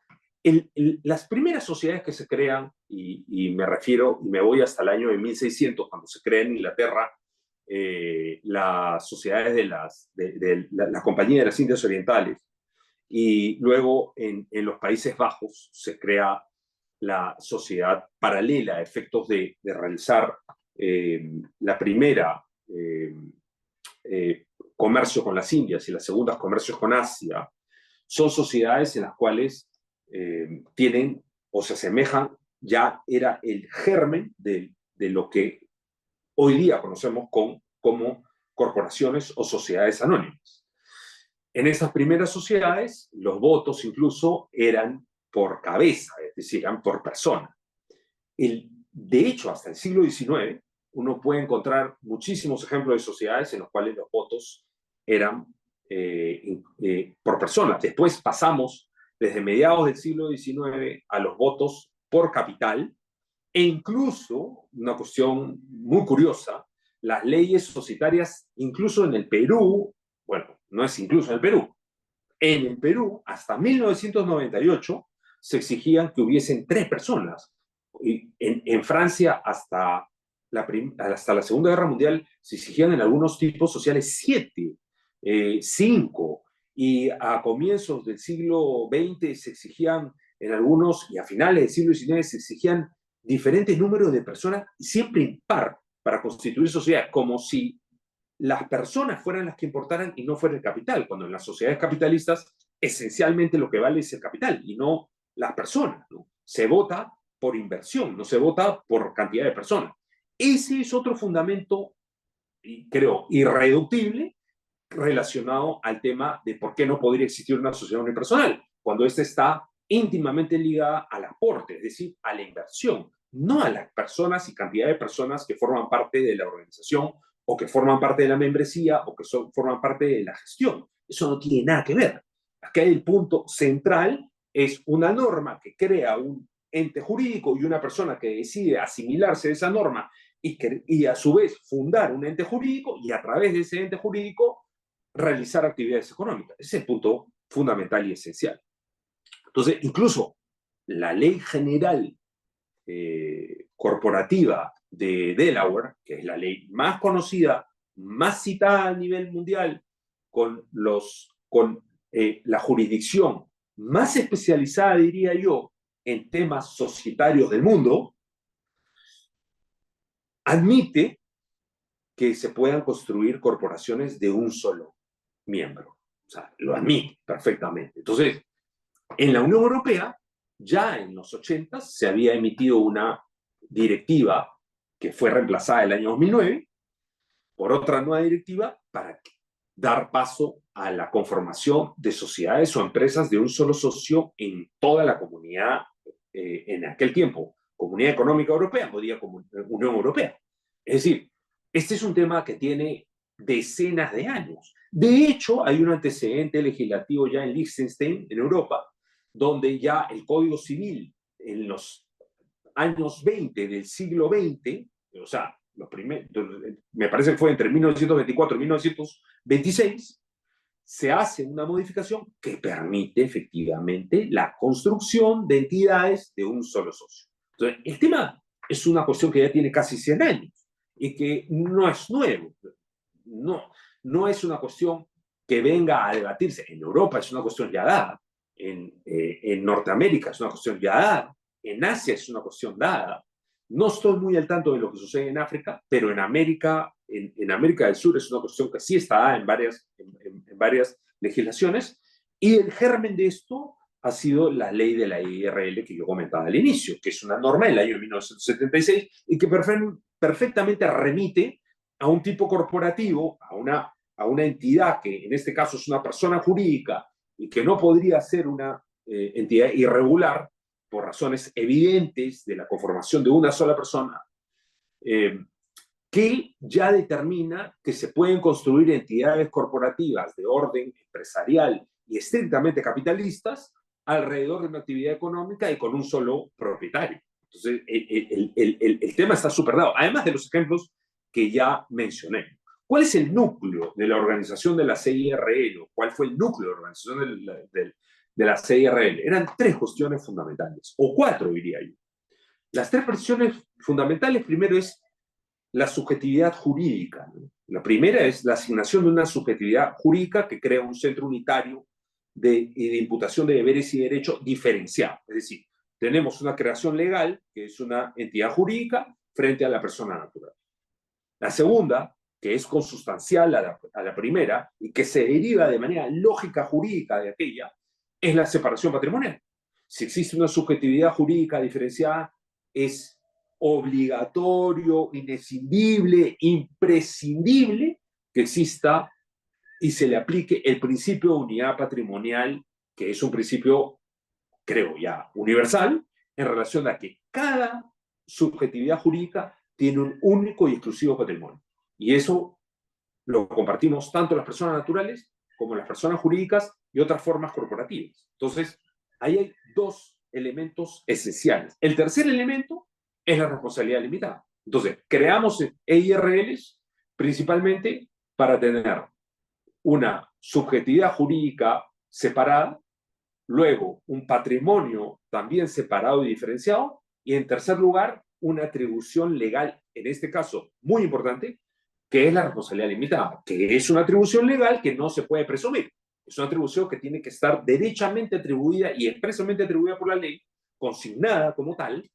Las primeras sociedades que se crean, y me refiero, y me voy hasta el año de 1600, cuando se crea en Inglaterra las sociedades de la Compañía de las Indias Orientales, y luego en los Países Bajos se crea la sociedad paralela a efectos de realizar la primera comercio con las Indias y las segundas comercios con Asia. Son sociedades en las cuales tienen o se asemejan, ya era el germen de lo que hoy día conocemos como corporaciones o sociedades anónimas. En esas primeras sociedades, los votos incluso eran por cabeza, es decir, eran por persona. De hecho, hasta el siglo XIX, uno puede encontrar muchísimos ejemplos de sociedades en los cuales los votos eran por persona. Después pasamos, desde mediados del siglo XIX, a los votos por capital, e incluso, una cuestión muy curiosa, las leyes societarias, incluso en el Perú, bueno, no es incluso en el Perú, hasta 1998, se exigían que hubiesen 3 personas. En Francia, hasta la Segunda Guerra Mundial, se exigían en algunos tipos sociales 7, 5, y a comienzos del siglo XX se exigían en algunos, y a finales del siglo XIX se exigían diferentes números de personas, siempre impar, para constituir sociedad, como si las personas fueran las que importaran y no fuera el capital, cuando en las sociedades capitalistas esencialmente lo que vale es el capital y no las personas, ¿no? Se vota por inversión, no se vota por cantidad de personas. Ese es otro fundamento, creo, irreductible relacionado al tema de por qué no podría existir una sociedad unipersonal, cuando esta está íntimamente ligada al aporte, es decir, a la inversión, no a las personas y cantidad de personas que forman parte de la organización o que forman parte de la membresía o que forman parte de la gestión. Eso no tiene nada que ver. Acá el punto central es una norma que crea un ente jurídico y una persona que decide asimilarse de esa norma y a su vez fundar un ente jurídico y a través de ese ente jurídico realizar actividades económicas. Ese es el punto fundamental y esencial. Entonces, incluso la ley general corporativa de Delaware, que es la ley más conocida, más citada a nivel mundial, con la jurisdicción más especializada, diría yo, en temas societarios del mundo, admite que se puedan construir corporaciones de un solo miembro. O sea, lo admite perfectamente. Entonces, en la Unión Europea, ya en los 80 se había emitido una directiva que fue reemplazada el año 2009 por otra nueva directiva para dar paso a la conformación de sociedades o empresas de un solo socio en toda la comunidad, en aquel tiempo, Comunidad Económica Europea, hoy día Unión Europea. Es decir, este es un tema que tiene decenas de años. De hecho, hay un antecedente legislativo ya en Liechtenstein, en Europa, donde ya el Código Civil en los años 20 del siglo XX, o sea, me parece que fue entre 1924 y 1926, se hace una modificación que permite efectivamente la construcción de entidades de un solo socio. Entonces, el tema es una cuestión que ya tiene casi 100 años y que no es nuevo. No es una cuestión que venga a debatirse. En Europa es una cuestión ya dada. En Norteamérica es una cuestión ya dada. En Asia es una cuestión dada. No estoy muy al tanto de lo que sucede en África, pero en América del Sur es una cuestión que sí está dada en varias legislaciones. Y el germen de esto ha sido la ley de la IRL que yo comentaba al inicio, que es una norma del año 1976 y que perfectamente remite a un tipo corporativo, a una entidad que en este caso es una persona jurídica y que no podría ser una entidad irregular por razones evidentes de la conformación de una sola persona, que ya determina que se pueden construir entidades corporativas de orden empresarial y estrictamente capitalistas alrededor de una actividad económica y con un solo propietario. Entonces, el tema está súper dado, además de los ejemplos que ya mencioné. ¿Cuál es el núcleo de la organización de la CIRL? ¿Cuál fue el núcleo de la organización de la CIRL? Eran 3 cuestiones fundamentales, o 4 diría yo. Las 3 cuestiones fundamentales, primero es la subjetividad jurídica, ¿no? La primera es la asignación de una subjetividad jurídica que crea un centro unitario y de imputación de deberes y derechos diferenciado. Es decir, tenemos una creación legal, que es una entidad jurídica, frente a la persona natural. La segunda, que es consustancial a la primera y que se deriva de manera lógica jurídica de aquella, es la separación patrimonial. Si existe una subjetividad jurídica diferenciada, es obligatorio, inescindible, imprescindible que exista y se le aplique el principio de unidad patrimonial, que es un principio, creo ya, universal, en relación a que cada subjetividad jurídica tiene un único y exclusivo patrimonio. Y eso lo compartimos tanto las personas naturales como las personas jurídicas y otras formas corporativas. Entonces, ahí hay dos elementos esenciales. El tercer elemento es la responsabilidad limitada. Entonces, creamos EIRLs principalmente para tener una subjetividad jurídica separada, luego un patrimonio también separado y diferenciado, y en tercer lugar, una atribución legal, en este caso muy importante, que es la responsabilidad limitada, que es una atribución legal que no se puede presumir. Es una atribución que tiene que estar derechamente atribuida y expresamente atribuida por la ley, consignada como tal,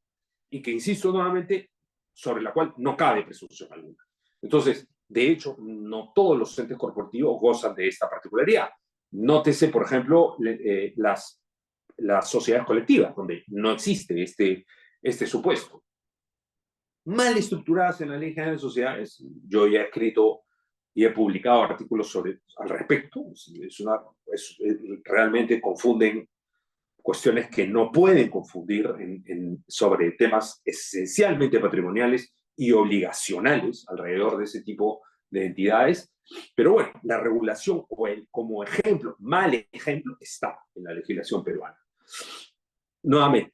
y que, insisto nuevamente, sobre la cual no cabe presunción alguna. Entonces, de hecho, no todos los entes corporativos gozan de esta particularidad. Nótese, por ejemplo, las sociedades colectivas, donde no existe este supuesto. Mal estructuradas en la Ley General de Sociedades, yo ya he escrito y he publicado artículos al respecto, realmente confunden cuestiones que no pueden confundir sobre temas esencialmente patrimoniales y obligacionales alrededor de ese tipo de entidades. Pero bueno, la regulación como ejemplo, mal ejemplo, está en la legislación peruana. Nuevamente,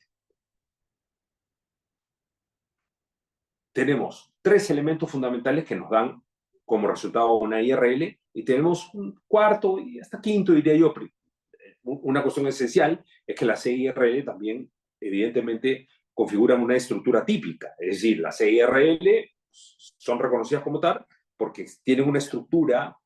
tenemos tres elementos fundamentales que nos dan como resultado una IRL y tenemos un cuarto y hasta quinto, diría yo. Una cuestión esencial es que las CIRL también, evidentemente, configuran una estructura típica. Es decir, las CIRL son reconocidas como tal porque tienen una estructura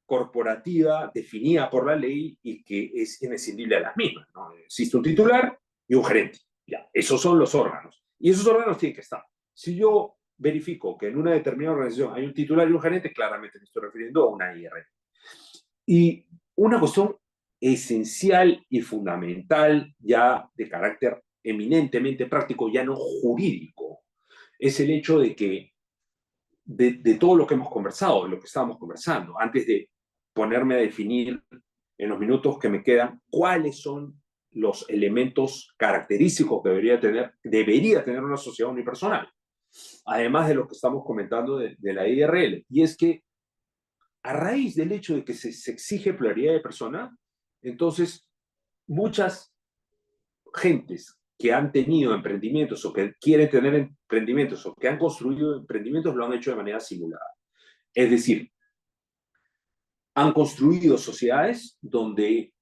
corporativa definida por la ley y que es inescindible a las mismas, ¿no? Existe un titular y un gerente. Ya, esos son los órganos. Y esos órganos tienen que estar. Si yo verifico que en una determinada organización hay un titular y un gerente, claramente me estoy refiriendo a una IRL. Y una cuestión esencial y fundamental, ya de carácter eminentemente práctico, ya no jurídico, es el hecho de que de todo lo que hemos conversado, de lo que estábamos conversando, antes de ponerme a definir en los minutos que me quedan cuáles son los elementos característicos que debería tener una sociedad unipersonal, además de lo que estamos comentando de la IRL, y es que a raíz del hecho de que se exige pluralidad de persona, entonces muchas gentes que han tenido emprendimientos o que quieren tener emprendimientos o que han construido emprendimientos lo han hecho de manera simulada. Es decir, han construido sociedades donde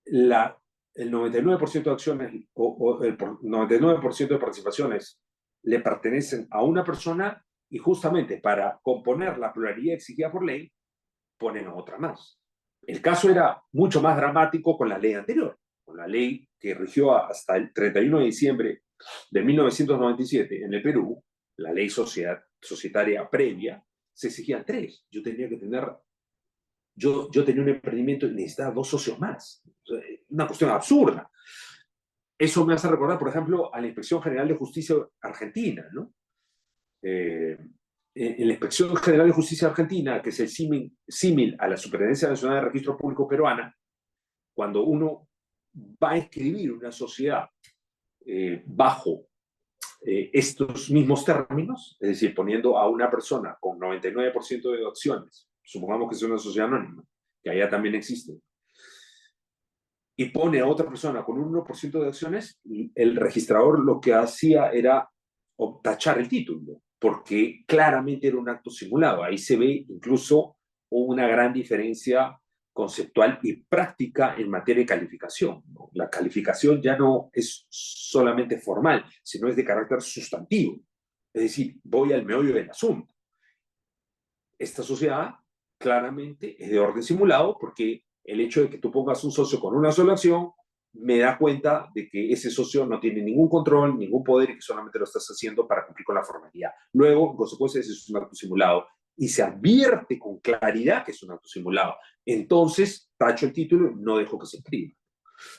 el 99% de acciones o el 99% de participaciones le pertenecen a una persona y justamente para componer la pluralidad exigida por ley, ponen a otra más. El caso era mucho más dramático con la ley anterior, con la ley que rigió hasta el 31 de diciembre de 1997 en el Perú, la ley societaria previa, se exigían tres. Yo tenía un emprendimiento y necesitaba 2 socios más. Una cuestión absurda. Eso me hace recordar, por ejemplo, a la Inspección General de Justicia Argentina, ¿no? En la Inspección General de Justicia Argentina, que es el símil a la Superintendencia Nacional de Registro Público Peruana, cuando uno va a escribir una sociedad bajo estos mismos términos, es decir, poniendo a una persona con 99% de acciones, supongamos que es una sociedad anónima, que allá también existe, y pone a otra persona con un 1% de acciones, el registrador lo que hacía era tachar el título, porque claramente era un acto simulado. Ahí se ve incluso una gran diferencia conceptual y práctica en materia de calificación, ¿no? La calificación ya no es solamente formal, sino es de carácter sustantivo. Es decir, voy al meollo del asunto. Esta sociedad claramente es de orden simulado porque el hecho de que tú pongas un socio con una sola acción me da cuenta de que ese socio no tiene ningún control, ningún poder y que solamente lo estás haciendo para cumplir con la formalidad. Luego, en consecuencia, ese es un acto simulado y se advierte con claridad que es un acto simulado. Entonces, tacho el título y no dejo que se escriba.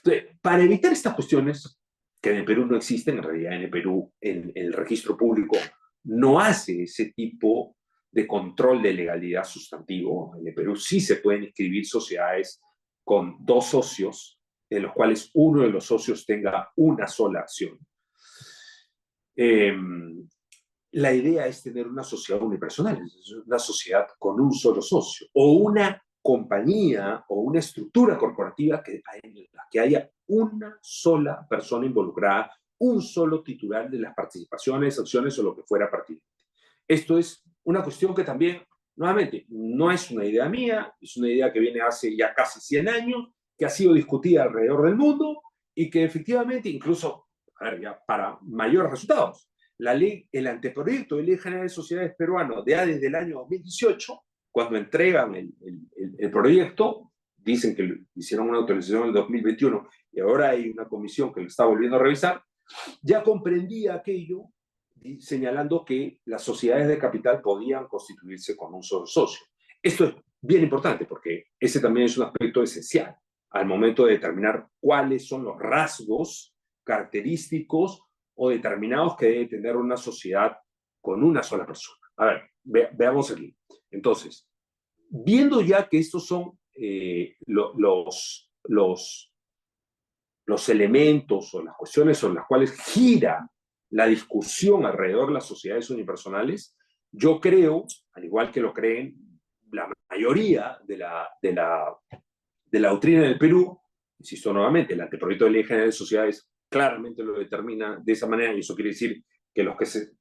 Entonces, para evitar estas cuestiones, que en el Perú no existen, en realidad en el Perú el registro público no hace ese tipo de control de legalidad sustantivo. En el Perú sí se pueden inscribir sociedades con dos socios, de los cuales uno de los socios tenga una sola acción. Eh, la idea es tener una sociedad unipersonal, una sociedad con un solo socio, o una compañía o una estructura corporativa en la que haya una sola persona involucrada, un solo titular de las participaciones, acciones o lo que fuera pertinente. Esto es una cuestión que también, nuevamente, no es una idea mía, es una idea que viene hace ya casi 100 años, que ha sido discutida alrededor del mundo y que efectivamente, incluso, a ver, ya para mayores resultados, la ley, el anteproyecto de Ley General de Sociedades peruano, ya desde el año 2018, cuando entregan el proyecto, dicen que hicieron una autorización en el 2021 y ahora hay una comisión que lo está volviendo a revisar, ya comprendía aquello señalando que las sociedades de capital podían constituirse con un solo socio. Esto es bien importante porque ese también es un aspecto esencial al momento de determinar cuáles son los rasgos característicos o determinados que debe tener una sociedad con una sola persona. A ver, veamos aquí. Entonces, viendo ya que estos son los elementos o las cuestiones sobre las cuales gira la discusión alrededor de las sociedades unipersonales, yo creo, al igual que lo creen la mayoría de la doctrina del Perú, insisto nuevamente, el anteproyecto de Ley General de Sociedades claramente lo determina de esa manera, y eso quiere decir que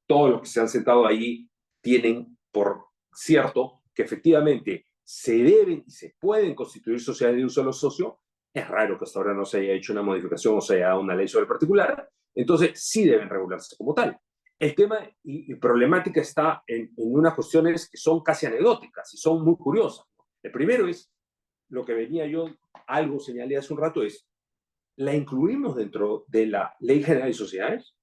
todos los que se han sentado ahí tienen por cierto que efectivamente se deben y se pueden constituir sociedades de un solo socio. Es raro que hasta ahora no se haya hecho una modificación o se haya dado una ley sobre el particular, entonces sí deben regularse como tal. El tema y problemática está en unas cuestiones que son casi anecdóticas y son muy curiosas. El primero es lo que venía yo, algo señalé hace un rato, es, ¿la incluimos dentro de la Ley General de Sociedades?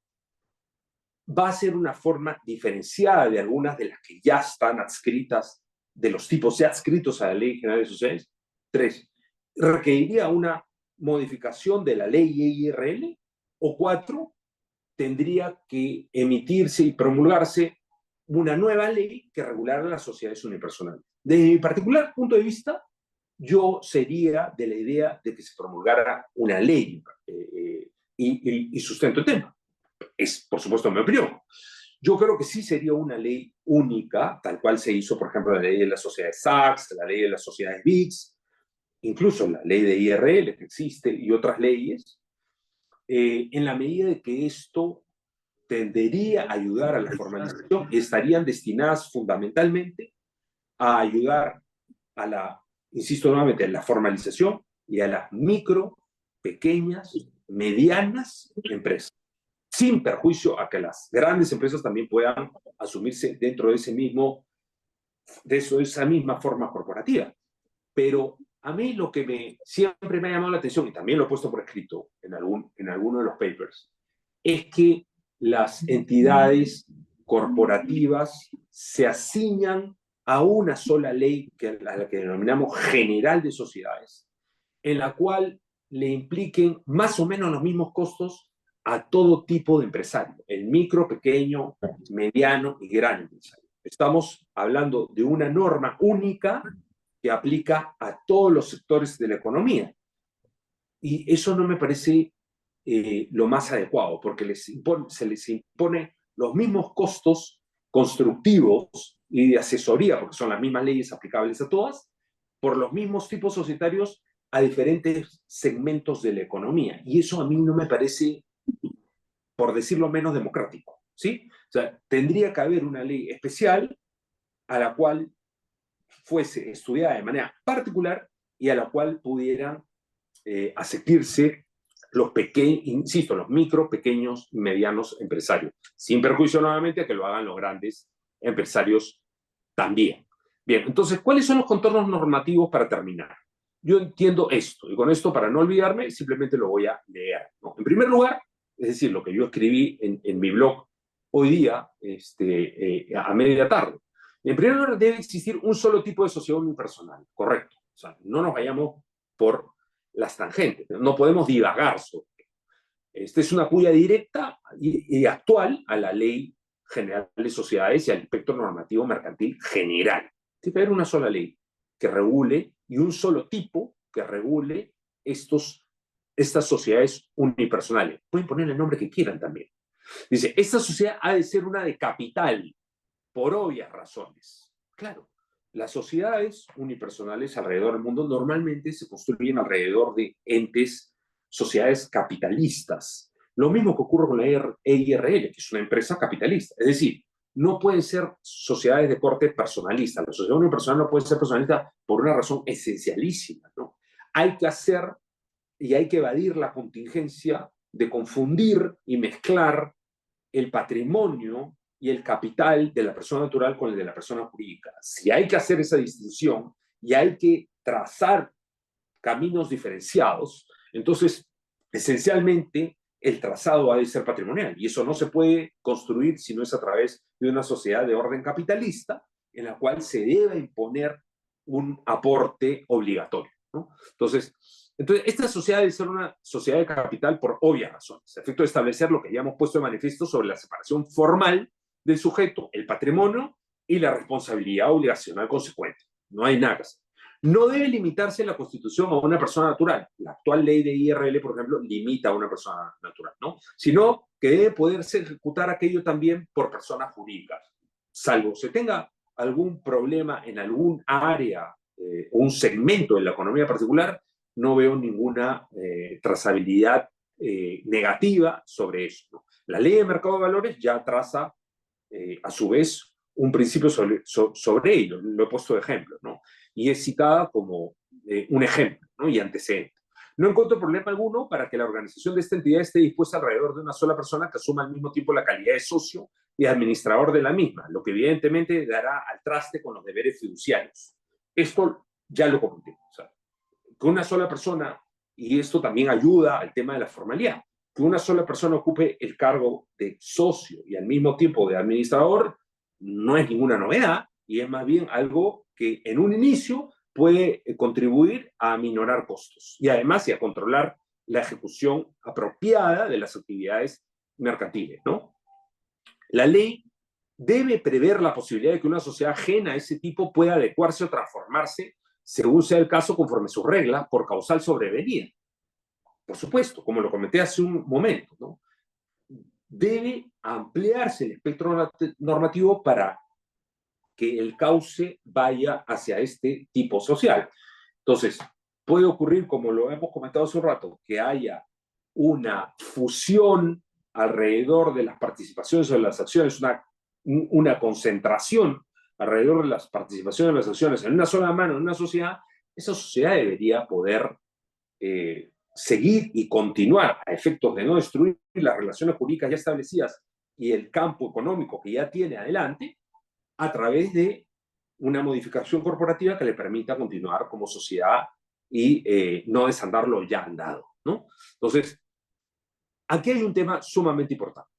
¿Va a ser una forma diferenciada de algunas de las que ya están adscritas, de los tipos ya adscritos a la Ley General de Sociedades? 3. ¿Requeriría una modificación de la ley IRL? O 4. ¿Tendría que emitirse y promulgarse una nueva ley que regulara las sociedades unipersonales? Desde mi particular punto de vista, yo sería de la idea de que se promulgara una ley y sustento el tema. Es, por supuesto, mi opinión. Yo creo que sí sería una ley única, tal cual se hizo, por ejemplo, la ley de las sociedades SACS, la ley de las sociedades BICS, incluso la ley de IRL que existe y otras leyes, en la medida de que esto tendería a ayudar a la formalización, estarían destinadas fundamentalmente a ayudar a la, insisto nuevamente, a la formalización y a las micro, pequeñas, medianas empresas, sin perjuicio a que las grandes empresas también puedan asumirse dentro de esa misma forma corporativa. Pero a mí lo que siempre me ha llamado la atención, y también lo he puesto por escrito en alguno de los papers, es que las entidades corporativas se asignan a una sola ley, a la que denominamos general de sociedades, en la cual le impliquen más o menos los mismos costos a todo tipo de empresario, el micro, pequeño, mediano y gran empresario. Estamos hablando de una norma única que aplica a todos los sectores de la economía. Y eso no me parece lo más adecuado, porque se les impone los mismos costos constructivos y de asesoría, porque son las mismas leyes aplicables a todas, por los mismos tipos societarios a diferentes segmentos de la economía. Y eso a mí no me parece, por decirlo menos, democrático, ¿sí? O sea, tendría que haber una ley especial a la cual fuese estudiada de manera particular y a la cual pudieran asistirse los pequeños, insisto, los micro, pequeños y medianos empresarios, sin perjuicio nuevamente a que lo hagan los grandes empresarios también. Bien, entonces, ¿cuáles son los contornos normativos para terminar? yo entiendo esto, y con esto, para no olvidarme, simplemente lo voy a leer, ¿no? En primer lugar, es decir, lo que yo escribí en mi blog hoy día, a media tarde. En primer lugar, debe existir un solo tipo de sociedad unipersonal, correcto. O sea, no nos vayamos por las tangentes, no podemos divagar sobre. Esta es una puya directa y actual a la Ley General de Sociedades y al espectro normativo mercantil general. Tiene que haber una sola ley que regule y un solo tipo que regule estas sociedades unipersonales. Pueden poner el nombre que quieran también. Dice, esta sociedad ha de ser una de capital, por obvias razones. Claro, las sociedades unipersonales alrededor del mundo normalmente se construyen alrededor de entes, sociedades capitalistas. Lo mismo que ocurre con la EIRL, que es una empresa capitalista. Es decir, no pueden ser sociedades de corte personalista. La sociedad unipersonal no puede ser personalista por una razón esencialísima, ¿no? Hay que hacer y hay que evadir la contingencia de confundir y mezclar el patrimonio y el capital de la persona natural con el de la persona jurídica. Si hay que hacer esa distinción y hay que trazar caminos diferenciados, entonces, esencialmente, el trazado ha de ser patrimonial y eso no se puede construir si no es a través de una sociedad de orden capitalista en la cual se debe imponer un aporte obligatorio, ¿no? Entonces, esta sociedad debe ser una sociedad de capital por obvias razones, a efecto de establecer lo que ya hemos puesto de manifiesto sobre la separación formal del sujeto, el patrimonio y la responsabilidad obligacional consecuente. No hay nada que hacer. No debe limitarse la Constitución a una persona natural. La actual ley de IRL, por ejemplo, limita a una persona natural, ¿no? Sino que debe poderse ejecutar aquello también por personas jurídicas, salvo se tenga algún problema en algún área un segmento de la economía particular, no veo ninguna trazabilidad negativa sobre eso, ¿no? La ley de mercado de valores ya traza, a su vez, un principio sobre ello. Lo he puesto de ejemplo, ¿no? Y es citada como un ejemplo, ¿no? Y antecedente. No encuentro problema alguno para que la organización de esta entidad esté dispuesta alrededor de una sola persona que asuma al mismo tiempo la calidad de socio y administrador de la misma, lo que evidentemente dará al traste con los deberes fiduciarios. Esto ya lo comenté. O sea, que una sola persona, y esto también ayuda al tema de la formalidad, que una sola persona ocupe el cargo de socio y al mismo tiempo de administrador, no es ninguna novedad y es más bien algo que en un inicio puede contribuir a aminorar costos y además y a controlar la ejecución apropiada de las actividades mercantiles, ¿no? La ley debe prever la posibilidad de que una sociedad ajena a ese tipo pueda adecuarse o transformarse según sea el caso conforme sus reglas por causal sobrevenida. Por supuesto, como lo comenté hace un momento, ¿no? Debe ampliarse el espectro normativo para que el cauce vaya hacia este tipo social. Entonces, puede ocurrir, como lo hemos comentado hace un rato, que haya una fusión alrededor de las participaciones o de las acciones, una concentración alrededor de las participaciones o las acciones en una sola mano, en una sociedad. Esa sociedad debería poder seguir y continuar a efectos de no destruir las relaciones jurídicas ya establecidas y el campo económico que ya tiene adelante a través de una modificación corporativa que le permita continuar como sociedad y no desandar lo ya andado, ¿no? Entonces, aquí hay un tema sumamente importante,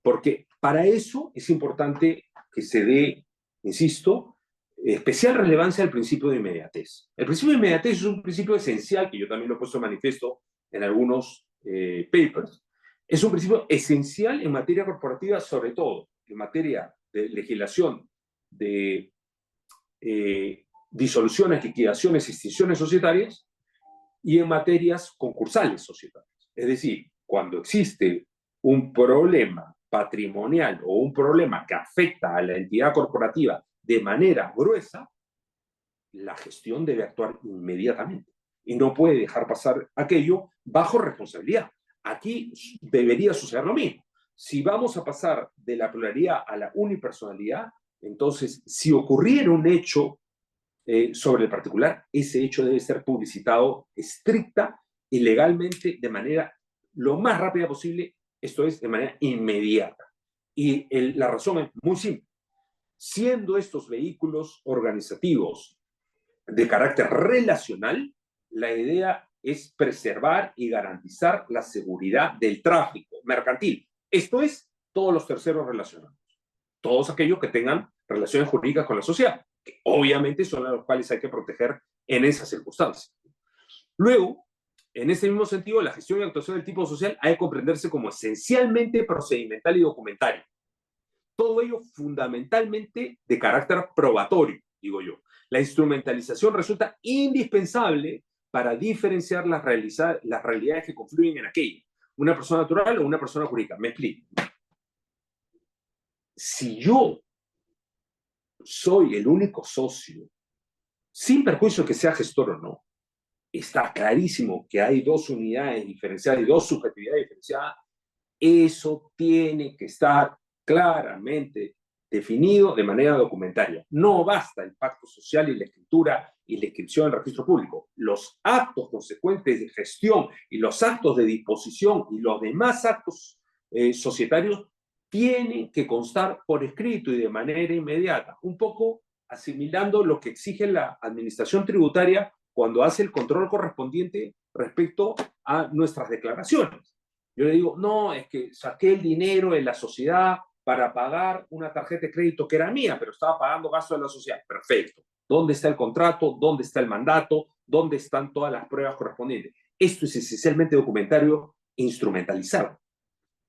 porque para eso es importante que se dé, insisto, especial relevancia al principio de inmediatez. El principio de inmediatez es un principio esencial, que yo también lo he puesto en manifiesto en algunos papers. Es un principio esencial en materia corporativa, sobre todo en materia de legislación, de disoluciones, liquidaciones, extinciones societarias y en materias concursales societarias. Es decir, cuando existe un problema patrimonial o un problema que afecta a la entidad corporativa de manera gruesa, la gestión debe actuar inmediatamente y no puede dejar pasar aquello bajo responsabilidad. Aquí debería suceder lo mismo. Si vamos a pasar de la pluralidad a la unipersonalidad, entonces, si ocurriera un hecho sobre el particular, ese hecho debe ser publicitado estricta y legalmente de manera lo más rápida posible, esto es, de manera inmediata. Y la razón es muy simple. Siendo estos vehículos organizativos de carácter relacional, la idea es preservar y garantizar la seguridad del tráfico mercantil. Esto es, todos los terceros relacionados, todos aquellos que tengan relaciones jurídicas con la sociedad, que obviamente son a los cuales hay que proteger en esas circunstancias. Luego, en ese mismo sentido, la gestión y actuación del tipo social ha de comprenderse como esencialmente procedimental y documentaria. Todo ello fundamentalmente de carácter probatorio, digo yo. La instrumentalización resulta indispensable para diferenciar las realidades que confluyen en aquella. Una persona natural o una persona jurídica. Me explico. Si yo soy el único socio, sin perjuicio que sea gestor o no, está clarísimo que hay dos unidades diferenciadas y dos subjetividades diferenciadas. Eso tiene que estar claramente definido de manera documentaria. No basta el pacto social y la escritura y la inscripción en el registro público. Los actos consecuentes de gestión y los actos de disposición y los demás actos societarios tienen que constar por escrito y de manera inmediata, un poco asimilando lo que exige la administración tributaria cuando hace el control correspondiente respecto a nuestras declaraciones. Yo le digo, no, es que saqué el dinero de la sociedad para pagar una tarjeta de crédito que era mía, pero estaba pagando gastos de la sociedad. Perfecto. ¿Dónde está el contrato? ¿Dónde está el mandato? ¿Dónde están todas las pruebas correspondientes? Esto es esencialmente documentario instrumentalizado.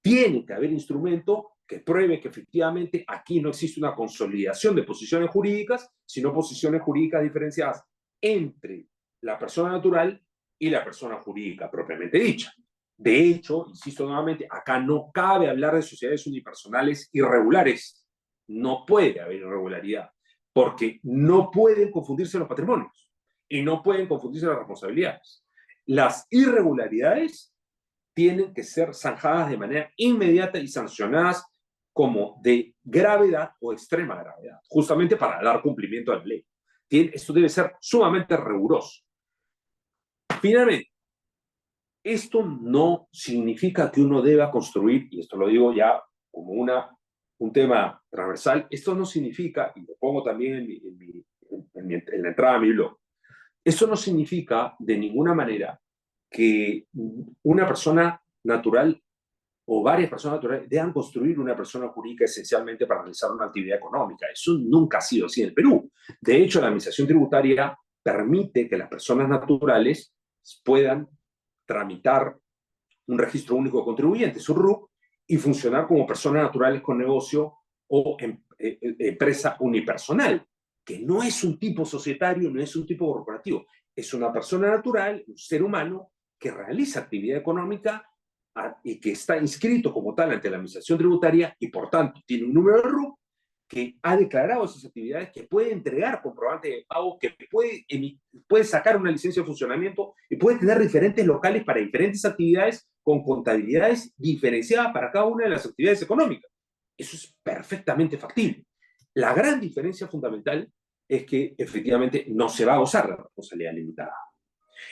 Tiene que haber instrumento que pruebe que efectivamente aquí no existe una consolidación de posiciones jurídicas, sino posiciones jurídicas diferenciadas entre la persona natural y la persona jurídica propiamente dicha. De hecho, insisto nuevamente, acá no cabe hablar de sociedades unipersonales irregulares. No puede haber irregularidad, porque no pueden confundirse los patrimonios y no pueden confundirse las responsabilidades. Las irregularidades tienen que ser zanjadas de manera inmediata y sancionadas como de gravedad o extrema gravedad, justamente para dar cumplimiento a la ley. Esto debe ser sumamente riguroso. Finalmente, esto no significa que uno deba construir, y esto lo digo ya como un tema transversal, esto no significa, y lo pongo también en la entrada a mi blog, esto no significa de ninguna manera que una persona natural o varias personas naturales deban construir una persona jurídica esencialmente para realizar una actividad económica. Eso nunca ha sido así en el Perú. De hecho, la administración tributaria permite que las personas naturales puedan tramitar un registro único de contribuyentes, un RUC, y funcionar como personas naturales con negocio o empresa unipersonal, que no es un tipo societario, no es un tipo corporativo, es una persona natural, un ser humano que realiza actividad económica y que está inscrito como tal ante la administración tributaria y por tanto tiene un número de RUC que ha declarado esas actividades, que puede entregar comprobante de pago, que puede sacar una licencia de funcionamiento y puede tener diferentes locales para diferentes actividades con contabilidades diferenciadas para cada una de las actividades económicas. Eso es perfectamente factible. La gran diferencia fundamental es que efectivamente no se va a gozar de responsabilidad limitada.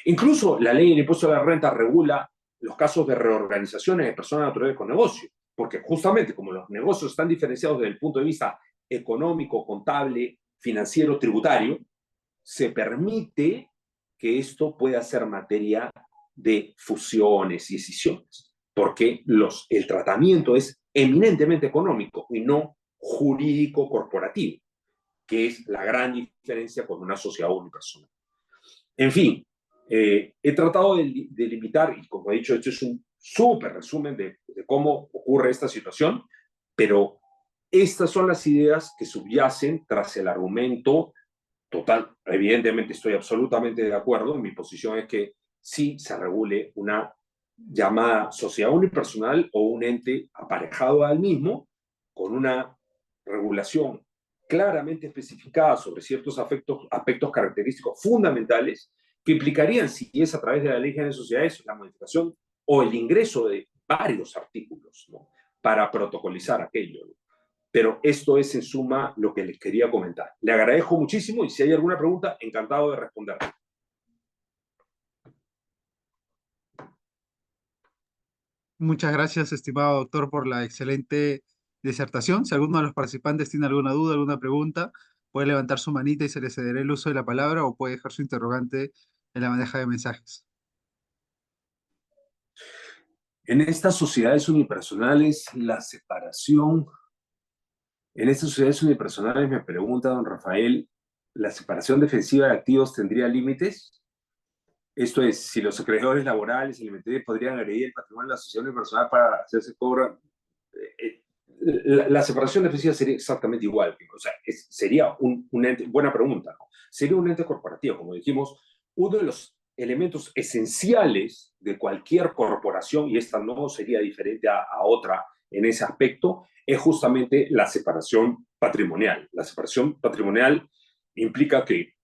Incluso la ley del impuesto a la renta regula los casos de reorganizaciones de personas naturales con negocio, porque justamente como los negocios están diferenciados desde el punto de vista económico, contable, financiero, tributario, se permite que esto pueda ser materia de fusiones y escisiones, porque el tratamiento es eminentemente económico y no jurídico corporativo, que es la gran diferencia con una sociedad unipersonal. En fin, he tratado de limitar, y como he dicho, esto es un súper resumen de cómo ocurre esta situación, pero estas son las ideas que subyacen tras el argumento total. Evidentemente estoy absolutamente de acuerdo, mi posición es que sí se regule una llamada sociedad unipersonal o un ente aparejado al mismo, con una regulación claramente especificada sobre ciertos aspectos característicos fundamentales que implicarían, si es a través de la ley general de sociedades, la modificación o el ingreso de varios artículos, ¿no?, para protocolizar aquello, ¿no? Pero esto es en suma lo que les quería comentar. Le agradezco muchísimo y si hay alguna pregunta, encantado de responder. Muchas gracias, estimado doctor, por la excelente disertación. Si alguno de los participantes tiene alguna duda, alguna pregunta, puede levantar su manita y se le cederá el uso de la palabra o puede dejar su interrogante en la bandeja de mensajes. En estas sociedades unipersonales, la separación, en estas sociedades unipersonales me pregunta don Rafael, ¿la separación defensiva de activos tendría límites? Esto es, si los acreedores laborales y alimentarios podrían agredir el patrimonio de la sociedad unipersonal para hacerse cobro, la separación defensiva sería exactamente igual. O sea, sería un ente, buena pregunta, ¿no? Sería un ente corporativo, como dijimos, uno de los elementos esenciales de cualquier corporación, y esta no sería diferente a otra en ese aspecto, es justamente la separación patrimonial. La separación patrimonial implica que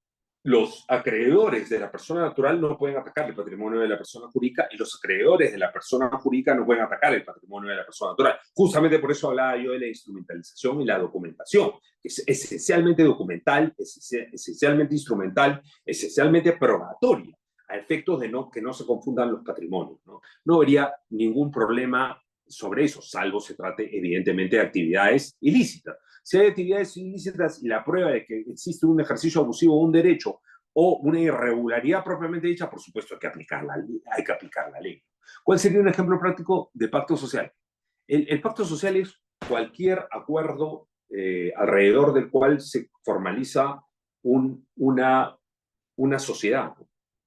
los acreedores de la persona natural no pueden atacar el patrimonio de la persona jurídica y los acreedores de la persona jurídica no pueden atacar el patrimonio de la persona natural. Justamente por eso hablaba yo de la instrumentalización y la documentación, que es esencialmente documental, esencialmente instrumental, esencialmente probatoria, a efectos de que no se confundan los patrimonios. No habría ningún problema sobre eso, salvo se trate evidentemente de actividades ilícitas. Si hay actividades ilícitas y la prueba de que existe un ejercicio abusivo de un derecho o una irregularidad propiamente dicha, por supuesto hay que aplicar la ley. ¿Cuál sería un ejemplo práctico de pacto social? El pacto social es cualquier acuerdo alrededor del cual se formaliza una sociedad,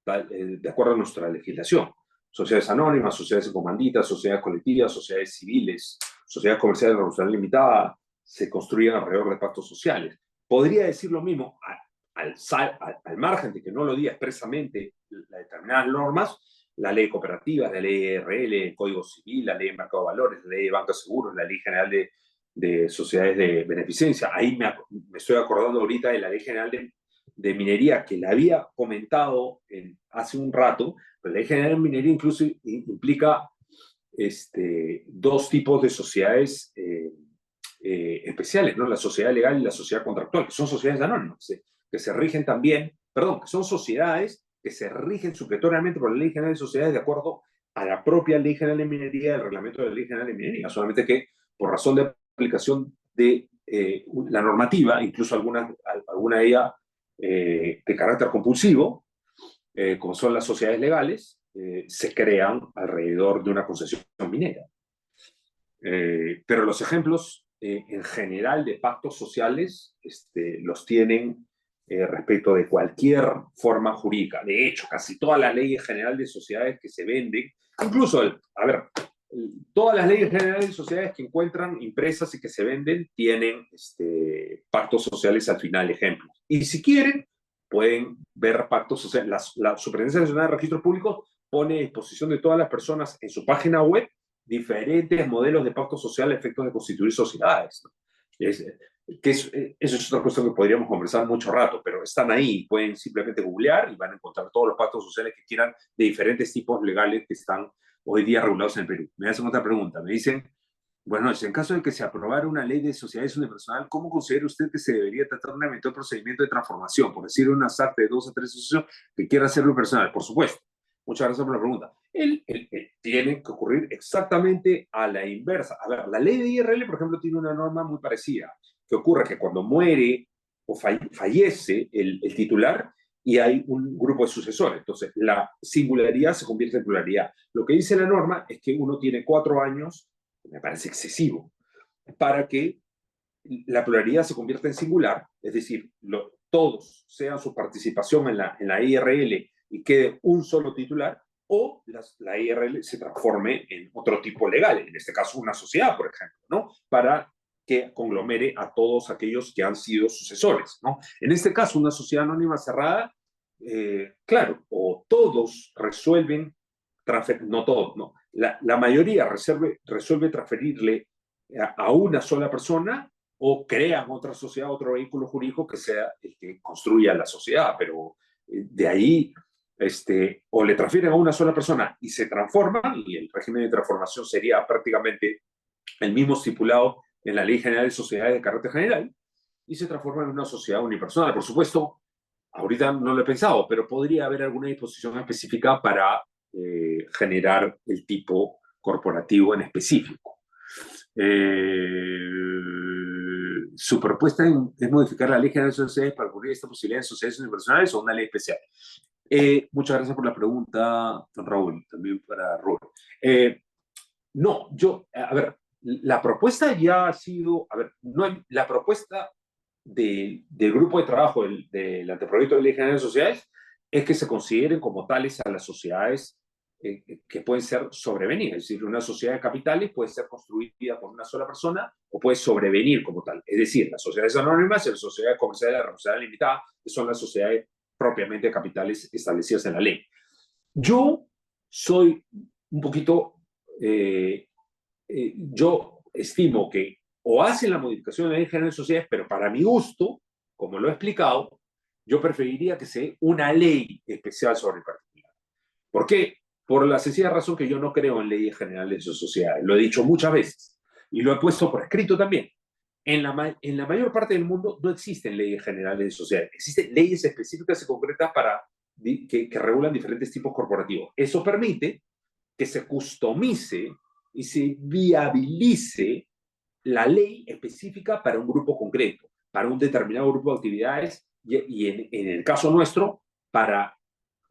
de acuerdo a nuestra legislación. Sociedades anónimas, sociedades comanditas, sociedades colectivas, sociedades civiles, sociedades comerciales de revolución limitada, se construyen alrededor de pactos sociales. Podría decir lo mismo al margen de que no lo diga expresamente las determinadas normas, la ley de cooperativas, la ley de RL, el Código Civil, la ley de mercado de valores, la ley de bancos seguros, la ley general de sociedades de beneficencia. Ahí me estoy acordando ahorita de la ley general de minería que la había comentado hace un rato, pero la ley general de minería incluso implica dos tipos de sociedades especiales, ¿no? La sociedad legal y la sociedad contractual, que son sociedades anónimas, que se rigen también, perdón, que son sociedades que se rigen supletoriamente por la Ley General de Sociedades de acuerdo a la propia Ley General de Minería, el reglamento de la Ley General de Minería, solamente que por razón de aplicación de la normativa, incluso alguna de ellas de carácter compulsivo, como son las sociedades legales, se crean alrededor de una concesión minera. Pero los ejemplos en general de pactos sociales los tienen respecto de cualquier forma jurídica. De hecho, casi todas las leyes generales de sociedades que se venden, incluso, todas las leyes generales de sociedades que encuentran impresas y que se venden tienen pactos sociales al final, ejemplos. Y si quieren, pueden ver pactos sociales. La Superintendencia Nacional de Registros Públicos pone a disposición de todas las personas en su página web diferentes modelos de pacto social a efectos de constituir sociedades, ¿no? Eso es otra cosa que podríamos conversar mucho rato, pero están ahí, pueden simplemente googlear y van a encontrar todos los pactos sociales que quieran de diferentes tipos legales que están hoy día regulados en el Perú. Me hacen otra pregunta, me dicen, bueno, en caso de que se aprobara una ley de sociedades unipersonal, ¿cómo considera usted que se debería tratar de un eventual procedimiento de transformación? Por decir, una SART de 2 o 3 asociaciones que quiera hacerlo personal, por supuesto. Muchas gracias por la pregunta. Tiene que ocurrir exactamente a la inversa. A ver, la ley de IRL, por ejemplo, tiene una norma muy parecida, que ocurre que cuando muere o fallece el titular y hay un grupo de sucesores, entonces la singularidad se convierte en pluralidad. Lo que dice la norma es que uno tiene 4 años, me parece excesivo, para que la pluralidad se convierta en singular, es decir, todos sean su participación en la IRL y quede un solo titular, o la IRL se transforme en otro tipo legal, en este caso una sociedad, por ejemplo, ¿no? Para que conglomere a todos aquellos que han sido sucesores, ¿no? En este caso, una sociedad anónima cerrada, claro, o todos resuelven, no todos, no, la mayoría resuelve transferirle a una sola persona o crean otra sociedad, otro vehículo jurídico que sea el que construya la sociedad, pero de ahí o le transfieren a una sola persona y se transforman, y el régimen de transformación sería prácticamente el mismo estipulado en la Ley General de Sociedades de carácter general, y se transforma en una sociedad unipersonal. Por supuesto, ahorita no lo he pensado, pero podría haber alguna disposición específica para generar el tipo corporativo en específico. Su propuesta es modificar la Ley General de Sociedades para cubrir esta posibilidad en sociedades unipersonales o una ley especial. Muchas gracias por la pregunta, don Raúl, también para Raúl. No, a ver, la propuesta ya ha sido, a ver, no, la propuesta del grupo de trabajo del anteproyecto de ley general de sociedades es que se consideren como tales a las sociedades que pueden ser sobrevenidas. Es decir, una sociedad de capitales puede ser construida por una sola persona o puede sobrevenir como tal. Es decir, las sociedades anónimas y las sociedades comerciales de responsabilidad limitada, que son las sociedades propiamente de capitales establecidas en la ley. Yo soy un poquito, yo estimo que o hacen la modificación de la ley general de sociedades, pero para mi gusto, como lo he explicado, yo preferiría que sea una ley especial sobre el particular. ¿Por qué? Por la sencilla razón que yo no creo en leyes generales de sociedades. Lo he dicho muchas veces y lo he puesto por escrito también. En la mayor parte del mundo no existen leyes generales de sociedades. Existen leyes específicas y concretas que regulan diferentes tipos corporativos. Eso permite que se customice y se viabilice la ley específica para un grupo concreto, para un determinado grupo de actividades y en el caso nuestro, para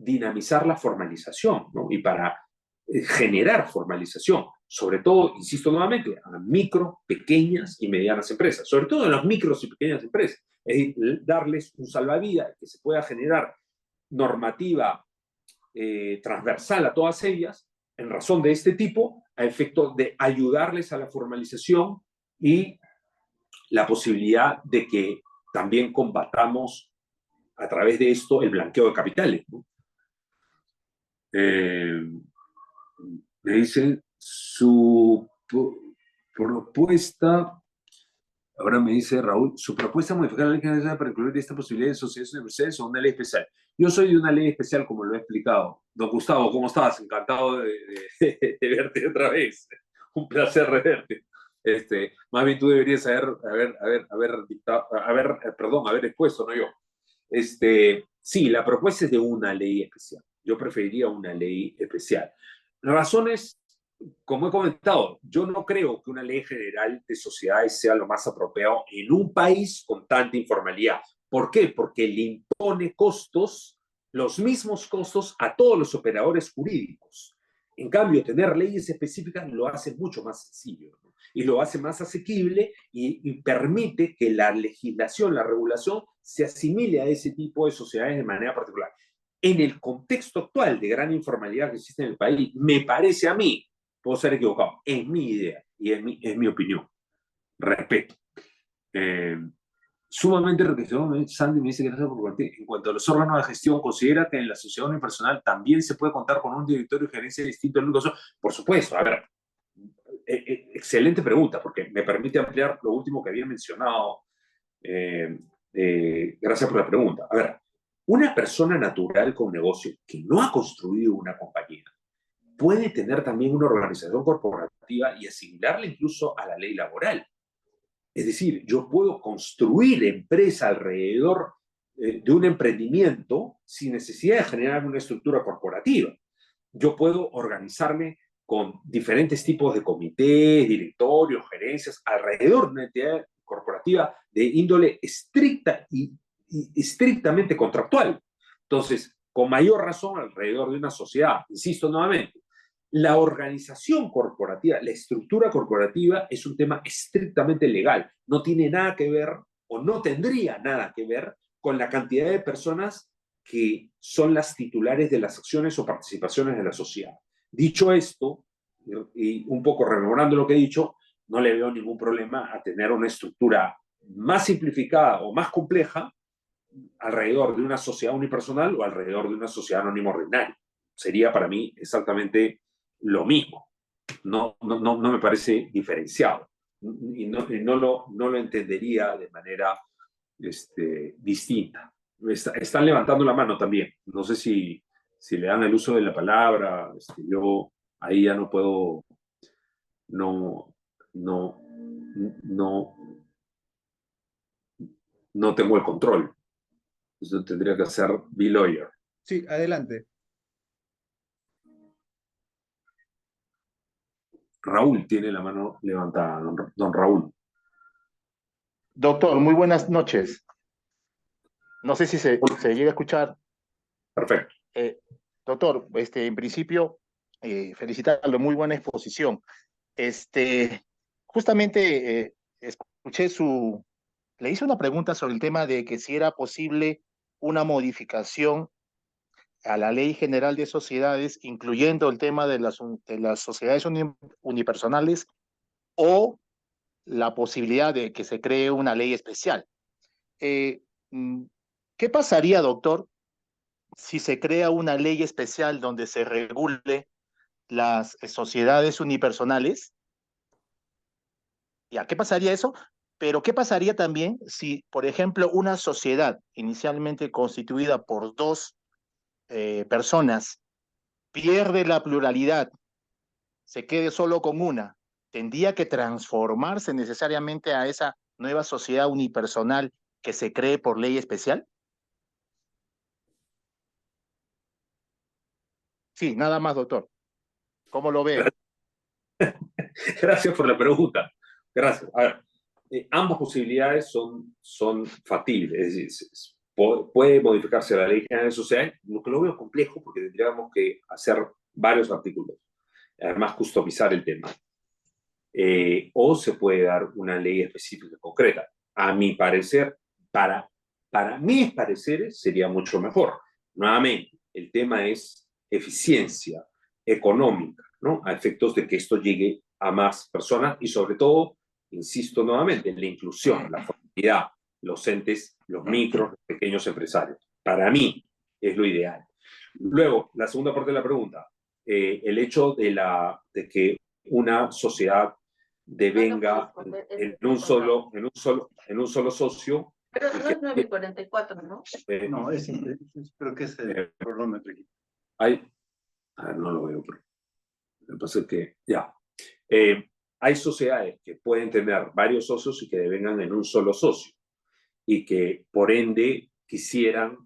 dinamizar la formalización, ¿no? Y para generar formalización, sobre todo, insisto nuevamente, a micro, pequeñas y medianas empresas, sobre todo en las micros y pequeñas empresas, es decir, darles un salvavidas que se pueda generar normativa transversal a todas ellas, en razón de este tipo, a efecto de ayudarles a la formalización y la posibilidad de que también combatamos a través de esto el blanqueo de capitales, ¿no? Eh, Me dice su propuesta, ahora me dice Raúl, su propuesta de modificar la ley general para incluir esta posibilidad de sociedades universales o una ley especial. Yo soy de una ley especial, como lo he explicado. Don Gustavo, ¿cómo estás? Encantado de verte otra vez. Un placer reverte. Más bien tú deberías haber expuesto, no yo. Sí, la propuesta es de una ley especial. Yo preferiría una ley especial. Razones, como he comentado, yo no creo que una ley general de sociedades sea lo más apropiado en un país con tanta informalidad. ¿Por qué? Porque le impone costos, los mismos costos a todos los operadores jurídicos. En cambio, tener leyes específicas lo hace mucho más sencillo, ¿no? Y lo hace más asequible y permite que la legislación, la regulación, se asimile a ese tipo de sociedades de manera particular. En el contexto actual de gran informalidad que existe en el país, me parece a mí, puedo ser equivocado, es mi idea y es mi opinión. Respeto. Eh, Sumamente enriquecedor. Sandy me dice que gracias por compartir. En cuanto a los órganos de gestión, ¿considera que en la sociedad unipersonal también se puede contar con un directorio de gerencia distinto al único? Por supuesto. A ver, excelente pregunta, porque me permite ampliar lo último que había mencionado. Gracias por la pregunta. A ver, una persona natural con negocio que no ha construido una compañía puede tener también una organización corporativa y asimilarla incluso a la ley laboral. Es decir, yo puedo construir empresa alrededor de un emprendimiento sin necesidad de generar una estructura corporativa. Yo puedo organizarme con diferentes tipos de comités, directorios, gerencias, alrededor de una entidad corporativa de índole estricta y estrictamente contractual. Entonces, con mayor razón, alrededor de una sociedad, insisto nuevamente, la organización corporativa, la estructura corporativa es un tema estrictamente legal. No tiene nada que ver o no tendría nada que ver con la cantidad de personas que son las titulares de las acciones o participaciones de la sociedad. Dicho esto, y un poco rememorando lo que he dicho, no le veo ningún problema a tener una estructura más simplificada o más compleja alrededor de una sociedad unipersonal o alrededor de una sociedad anónima ordinaria. Sería para mí exactamente lo mismo. No me parece diferenciado. Y no lo entendería de manera distinta. Están levantando la mano también. No sé si le dan el uso de la palabra. Yo ahí ya no puedo, no, no, no, no tengo el control. Eso tendría que hacer Bill Lawyer. Sí, adelante. Raúl tiene la mano levantada, don Raúl. Doctor, muy buenas noches. No sé si se llega a escuchar. Perfecto. Eh, doctor, en principio, felicitarlo, muy buena exposición. Este, justamente escuché le hice una pregunta sobre el tema de que si era posible una modificación a la Ley General de Sociedades, incluyendo el tema de las sociedades unipersonales o la posibilidad de que se cree una ley especial. Eh, mm, ¿Qué pasaría, doctor, si se crea una ley especial donde se regule las sociedades unipersonales? ¿Ya qué pasaría eso? Pero ¿qué pasaría también si, por ejemplo, una sociedad inicialmente constituida por dos personas pierde la pluralidad, se quede solo con una? ¿Tendría que transformarse necesariamente a esa nueva sociedad unipersonal que se cree por ley especial? Sí, nada más, doctor. ¿Cómo lo ve? Gracias por la pregunta. Gracias. A ver, ambas posibilidades son factibles. Es decir, puede modificarse la ley general de sociedades, lo que lo veo complejo porque tendríamos que hacer varios artículos, además customizar el tema. O se puede dar una ley específica concreta. A mi parecer, para mis pareceres, sería mucho mejor. Nuevamente, el tema es eficiencia económica, ¿no? A efectos de que esto llegue a más personas y sobre todo, insisto nuevamente, en la inclusión, la formalidad, los entes, los micros, los pequeños empresarios. Para mí es lo ideal. Luego, la segunda parte de la pregunta, el hecho de que una sociedad devenga en un solo socio. Pero no es 9:44, ¿no? No, creo que es el cronómetro. Hay, no lo veo, pero lo que pasa es que ya. Hay sociedades que pueden tener varios socios y que devengan en un solo socio y que por ende quisieran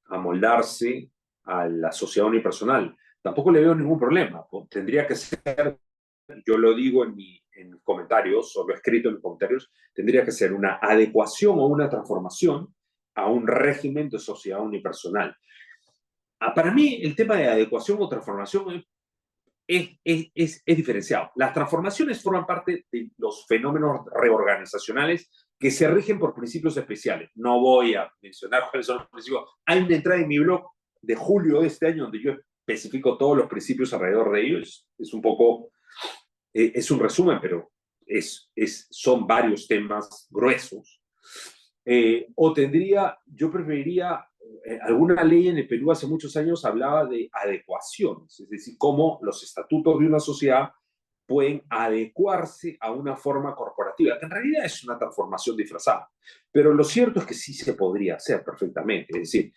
amoldarse a la sociedad unipersonal. Tampoco le veo ningún problema. Tendría que ser, yo lo digo en mis comentarios, o lo he escrito en mis comentarios, tendría que ser una adecuación o una transformación a un régimen de sociedad unipersonal. Para mí, el tema de adecuación o transformación es diferenciado. Las transformaciones forman parte de los fenómenos reorganizacionales que se rigen por principios especiales. No voy a mencionar cuáles son los principios. Hay una entrada en mi blog de julio de este año donde yo especifico todos los principios alrededor de ellos. Es un poco, es un resumen, pero son varios temas gruesos. Yo preferiría, alguna ley en el Perú hace muchos años hablaba de adecuaciones, es decir, cómo los estatutos de una sociedad pueden adecuarse a una forma corporativa, que en realidad es una transformación disfrazada. Pero lo cierto es que sí se podría hacer perfectamente, es decir,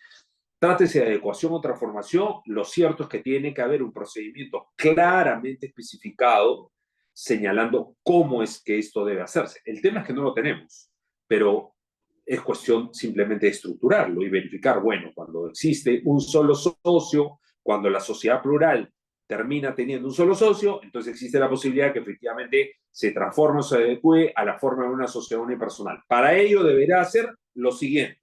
trátese de adecuación o transformación, lo cierto es que tiene que haber un procedimiento claramente especificado señalando cómo es que esto debe hacerse. El tema es que no lo tenemos, pero es cuestión simplemente de estructurarlo y verificar, bueno, cuando existe un solo socio, cuando la sociedad plural termina teniendo un solo socio, entonces existe la posibilidad que efectivamente se transforme o se adecue a la forma de una sociedad unipersonal. Para ello deberá hacer lo siguiente.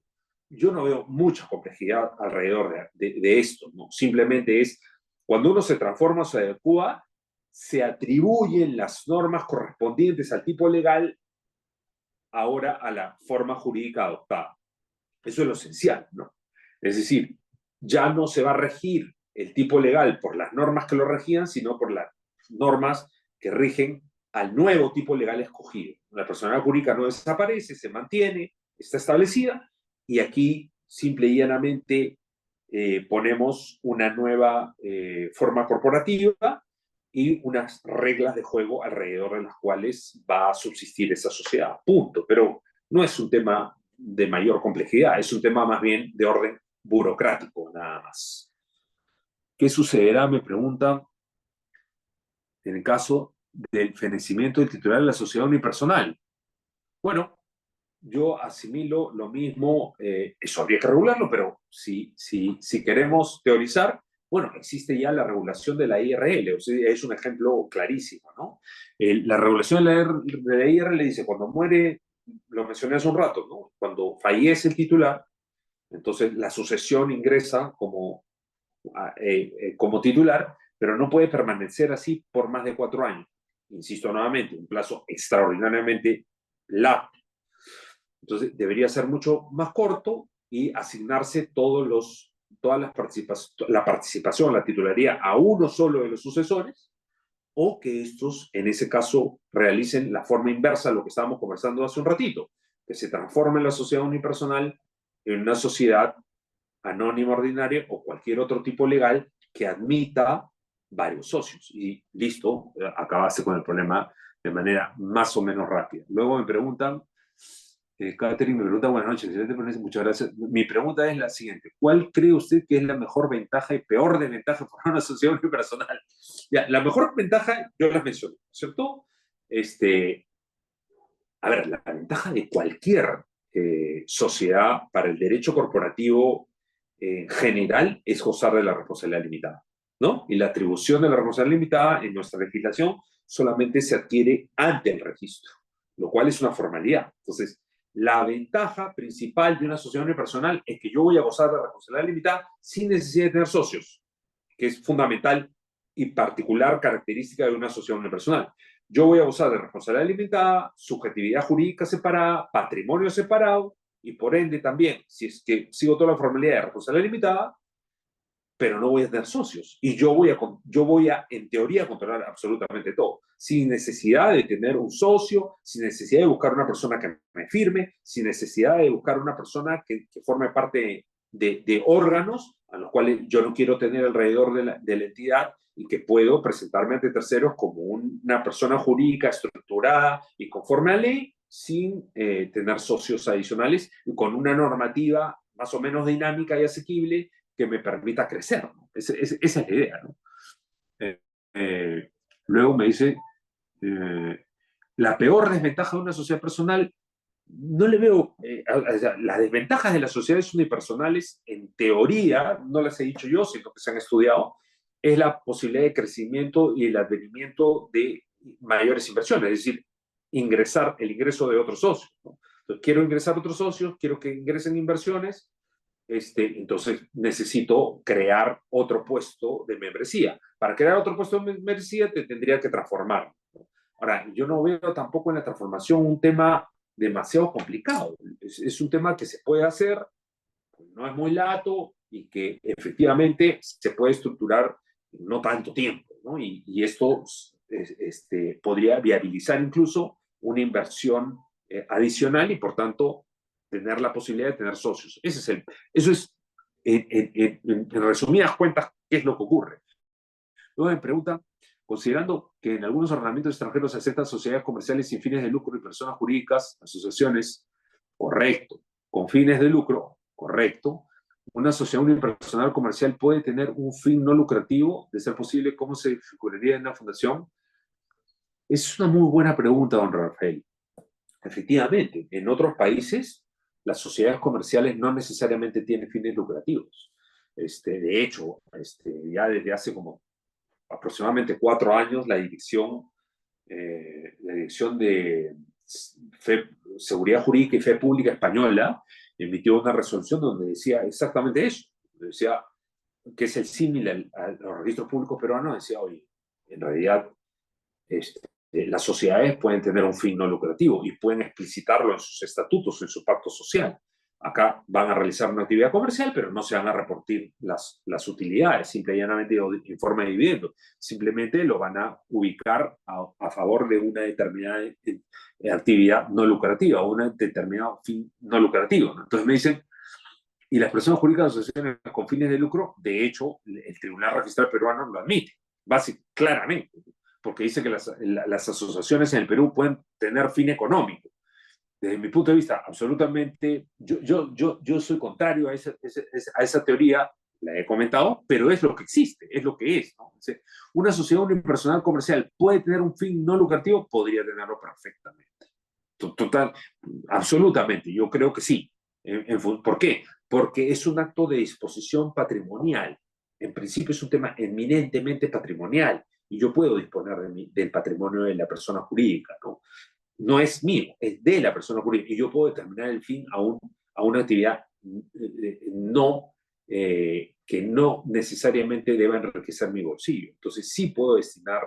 Yo no veo mucha complejidad alrededor de esto, ¿no? Simplemente es, cuando uno se transforma o se adecua, se atribuyen las normas correspondientes al tipo legal ahora a la forma jurídica adoptada. Eso es lo esencial, ¿no? Es decir, ya no se va a regir el tipo legal por las normas que lo regían, sino por las normas que rigen al nuevo tipo legal escogido. La personalidad jurídica no desaparece, se mantiene, está establecida, y aquí simple y llanamente ponemos una nueva forma corporativa y unas reglas de juego alrededor de las cuales va a subsistir esa sociedad. Punto. Pero no es un tema de mayor complejidad, es un tema más bien de orden burocrático, nada más. ¿Qué sucederá? Me preguntan en el caso del fenecimiento del titular de la sociedad unipersonal. Bueno, yo asimilo lo mismo, eso habría que regularlo, pero si queremos teorizar, bueno, existe ya la regulación de la IRL, o sea, es un ejemplo clarísimo, ¿no? La regulación de la IRL dice, cuando muere, lo mencioné hace un rato, ¿no? Cuando fallece el titular, Entonces, la sucesión ingresa como titular, pero no puede permanecer así por más de 4 años. Insisto nuevamente, un plazo extraordinariamente largo. Entonces, debería ser mucho más corto y asignarse la participación, la titularía a uno solo de los sucesores, o que estos, en ese caso, realicen la forma inversa a lo que estábamos conversando hace un ratito, que se transforme la sociedad unipersonal en una sociedad anónima ordinaria o cualquier otro tipo legal que admita varios socios. Y listo, acabase con el problema de manera más o menos rápida. Luego me preguntan, Catherine me pregunta, buenas noches, muchas gracias. Mi pregunta es la siguiente: ¿cuál cree usted que es la mejor ventaja y peor desventaja para una sociedad unipersonal? Ya, la mejor ventaja, yo las mencioné, ¿cierto? A ver, la ventaja de cualquier sociedad para el derecho corporativo general es gozar de la responsabilidad limitada, ¿no? Y la atribución de la responsabilidad limitada en nuestra legislación solamente se adquiere ante el registro, lo cual es una formalidad. Entonces, la ventaja principal de una sociedad unipersonal es que yo voy a gozar de la responsabilidad limitada sin necesidad de tener socios, que es fundamental y particular característica de una sociedad unipersonal. Yo voy a gozar de responsabilidad limitada, subjetividad jurídica separada, patrimonio separado, y por ende también, si es que sigo toda la formalidad de responsabilidad limitada, pero no voy a tener socios. Y yo voy a, en teoría, controlar absolutamente todo, sin necesidad de tener un socio, sin necesidad de buscar una persona que me firme, sin necesidad de buscar una persona que forme parte de órganos a los cuales yo no quiero tener alrededor de la entidad, y que puedo presentarme ante terceros como una persona jurídica estructurada y conforme a ley, sin tener socios adicionales, y con una normativa más o menos dinámica y asequible que me permita crecer, ¿no? Esa es la idea, ¿no? Luego me dice, la peor desventaja de una sociedad personal, no le veo, las desventajas de las sociedades unipersonales, en teoría, no las he dicho yo, sino que se han estudiado, es la posibilidad de crecimiento y el advenimiento de mayores inversiones, es decir, el ingreso de otros socios, ¿no? Entonces, quiero ingresar otros socios, quiero que ingresen inversiones, entonces necesito crear otro puesto de membresía. Para crear otro puesto de membresía te tendría que transformar, ¿no? Ahora, yo no veo tampoco en la transformación un tema demasiado complicado. Es un tema que se puede hacer, no es muy lato y que efectivamente se puede estructurar en no tanto tiempo, ¿no? Y esto podría viabilizar incluso una inversión adicional y por tanto tener la posibilidad de tener socios. Eso es, en resumidas cuentas, ¿qué es lo que ocurre? Luego me preguntan, considerando que en algunos ordenamientos extranjeros se aceptan sociedades comerciales sin fines de lucro y personas jurídicas, asociaciones, correcto. Con fines de lucro, correcto. Una sociedad unipersonal comercial puede tener un fin no lucrativo, de ser posible, ¿cómo se figuraría en una fundación? Es una muy buena pregunta, don Rafael. Efectivamente, en otros países las sociedades comerciales no necesariamente tienen fines lucrativos. De hecho, ya desde hace como aproximadamente 4 años, la dirección de Seguridad Jurídica y Fe Pública Española emitió una resolución donde decía exactamente eso. Decía que es el símil a los registros públicos peruanos. Decía, oye, en realidad las sociedades pueden tener un fin no lucrativo y pueden explicitarlo en sus estatutos, en su pacto social. Acá van a realizar una actividad comercial, pero no se van a reportar las utilidades, simple y llanamente informe de dividendos. Simplemente lo van a ubicar a favor de una determinada actividad no lucrativa o un determinado fin no lucrativo, ¿no? Entonces me dicen, y las personas jurídicas de asociaciones con fines de lucro, de hecho, el Tribunal Registral Peruano lo admite, básicamente, claramente, porque dice que las asociaciones en el Perú pueden tener fin económico. Desde mi punto de vista, absolutamente, yo soy contrario a esa teoría, la he comentado, pero es lo que existe, es lo que es, ¿no? Una sociedad unipersonal comercial puede tener un fin no lucrativo, podría tenerlo perfectamente. Total, absolutamente, yo creo que sí. ¿Por qué? Porque es un acto de disposición patrimonial. En principio es un tema eminentemente patrimonial y yo puedo disponer del patrimonio de la persona jurídica, ¿no? No es mío, es de la persona jurídica y yo puedo determinar el fin a una actividad que no necesariamente deba enriquecer mi bolsillo. Entonces sí puedo destinar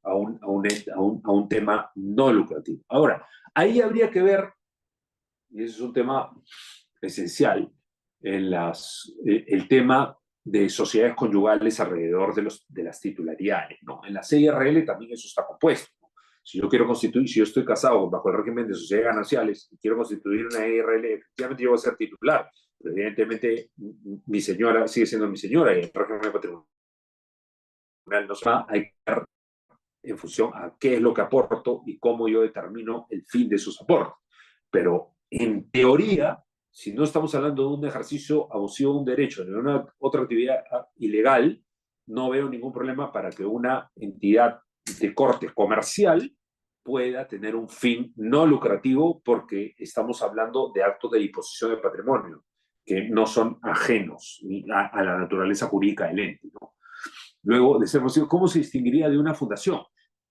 a un tema no lucrativo. Ahora, ahí habría que ver, y ese es un tema esencial, el tema de sociedades conyugales alrededor de las titularidades, ¿no? En la CIRL también eso está compuesto, ¿no? Si yo quiero constituir, si yo estoy casado bajo el régimen de sociedades gananciales y quiero constituir una IRL, efectivamente yo voy a ser titular, pero evidentemente mi señora sigue siendo mi señora y el régimen patrimonial no se va a ver en función a qué es lo que aporto y cómo yo determino el fin de sus aportes. Pero en teoría, si no estamos hablando de un ejercicio abusivo de un derecho, de una otra actividad ilegal, no veo ningún problema para que una entidad de corte comercial pueda tener un fin no lucrativo, porque estamos hablando de actos de disposición de patrimonio que no son ajenos a la naturaleza jurídica del ente, ¿no? Luego de ser posible, ¿cómo se distinguiría de una fundación?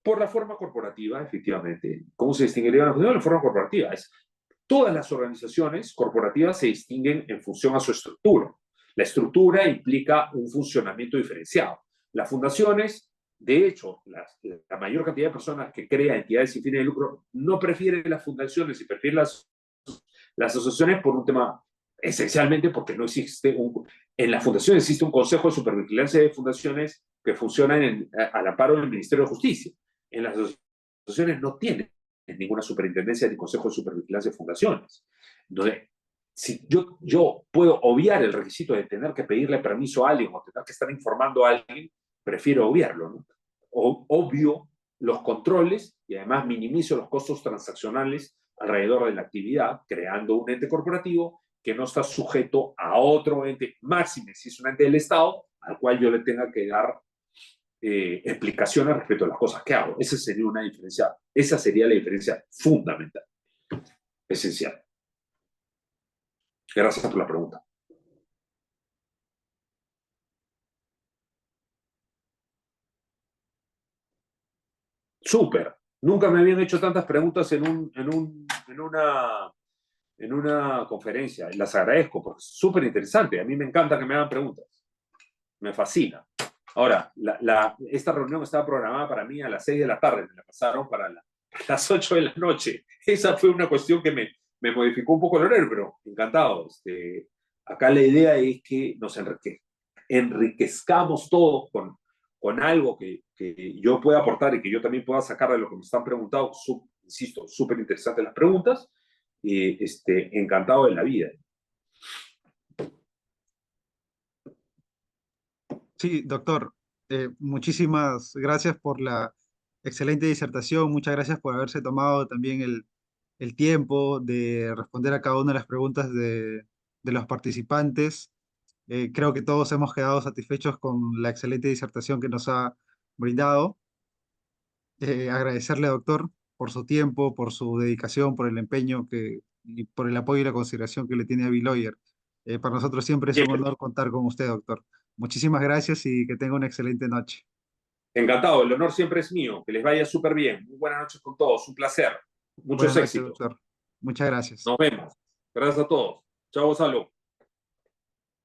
Por la forma corporativa, efectivamente. ¿Cómo se distinguiría de una fundación? La forma corporativa es: todas las organizaciones corporativas se distinguen en función a su estructura. La estructura implica un funcionamiento diferenciado. Las fundaciones, de hecho, la mayor cantidad de personas que crea entidades sin fines de lucro no prefieren las fundaciones y prefieren las asociaciones por un tema, esencialmente porque no existe en la fundación existe un consejo de supervigilancia de fundaciones que funcionan al amparo del Ministerio de Justicia. En las asociaciones no tienen ninguna superintendencia ni consejo de supervigilancia de fundaciones. Entonces, si yo puedo obviar el requisito de tener que pedirle permiso a alguien o tener que estar informando a alguien, prefiero obviarlo, ¿no? Obvio los controles y además minimizo los costos transaccionales alrededor de la actividad, creando un ente corporativo que no está sujeto a otro ente, máxime si es un ente del Estado, al cual yo le tenga que dar explicaciones respecto a las cosas que hago. Esa sería la diferencia fundamental, esencial. Gracias por la pregunta. Súper. Nunca me habían hecho tantas preguntas en una conferencia. Las agradezco porque es súper interesante. A mí me encanta que me hagan preguntas. Me fascina. Ahora, esta reunión estaba programada para mí a las 6 de la tarde. Me la pasaron para las 8 de la noche. Esa fue una cuestión que me modificó un poco el horario, pero encantado. Acá la idea es que nos enriquezcamos todos con algo que yo pueda aportar y que yo también pueda sacar de lo que me están preguntando. Insisto, súper interesantes las preguntas. Encantado de la vida. Sí, doctor, muchísimas gracias por la excelente disertación, muchas gracias por haberse tomado también el tiempo de responder a cada una de las preguntas de los participantes. Creo que todos hemos quedado satisfechos con la excelente disertación que nos ha brindado. Agradecerle, doctor, por su tiempo, por su dedicación, por el empeño y por el apoyo y la consideración que le tiene a Biloyer. Para nosotros siempre es un honor contar con usted, doctor. Muchísimas gracias y que tenga una excelente noche. Encantado, el honor siempre es mío. Que les vaya súper bien. Muy buenas noches con todos, un placer. Muchos Buenas noches, éxitos. doctor. Muchas gracias. Nos vemos. Gracias a todos. Chao, Gonzalo.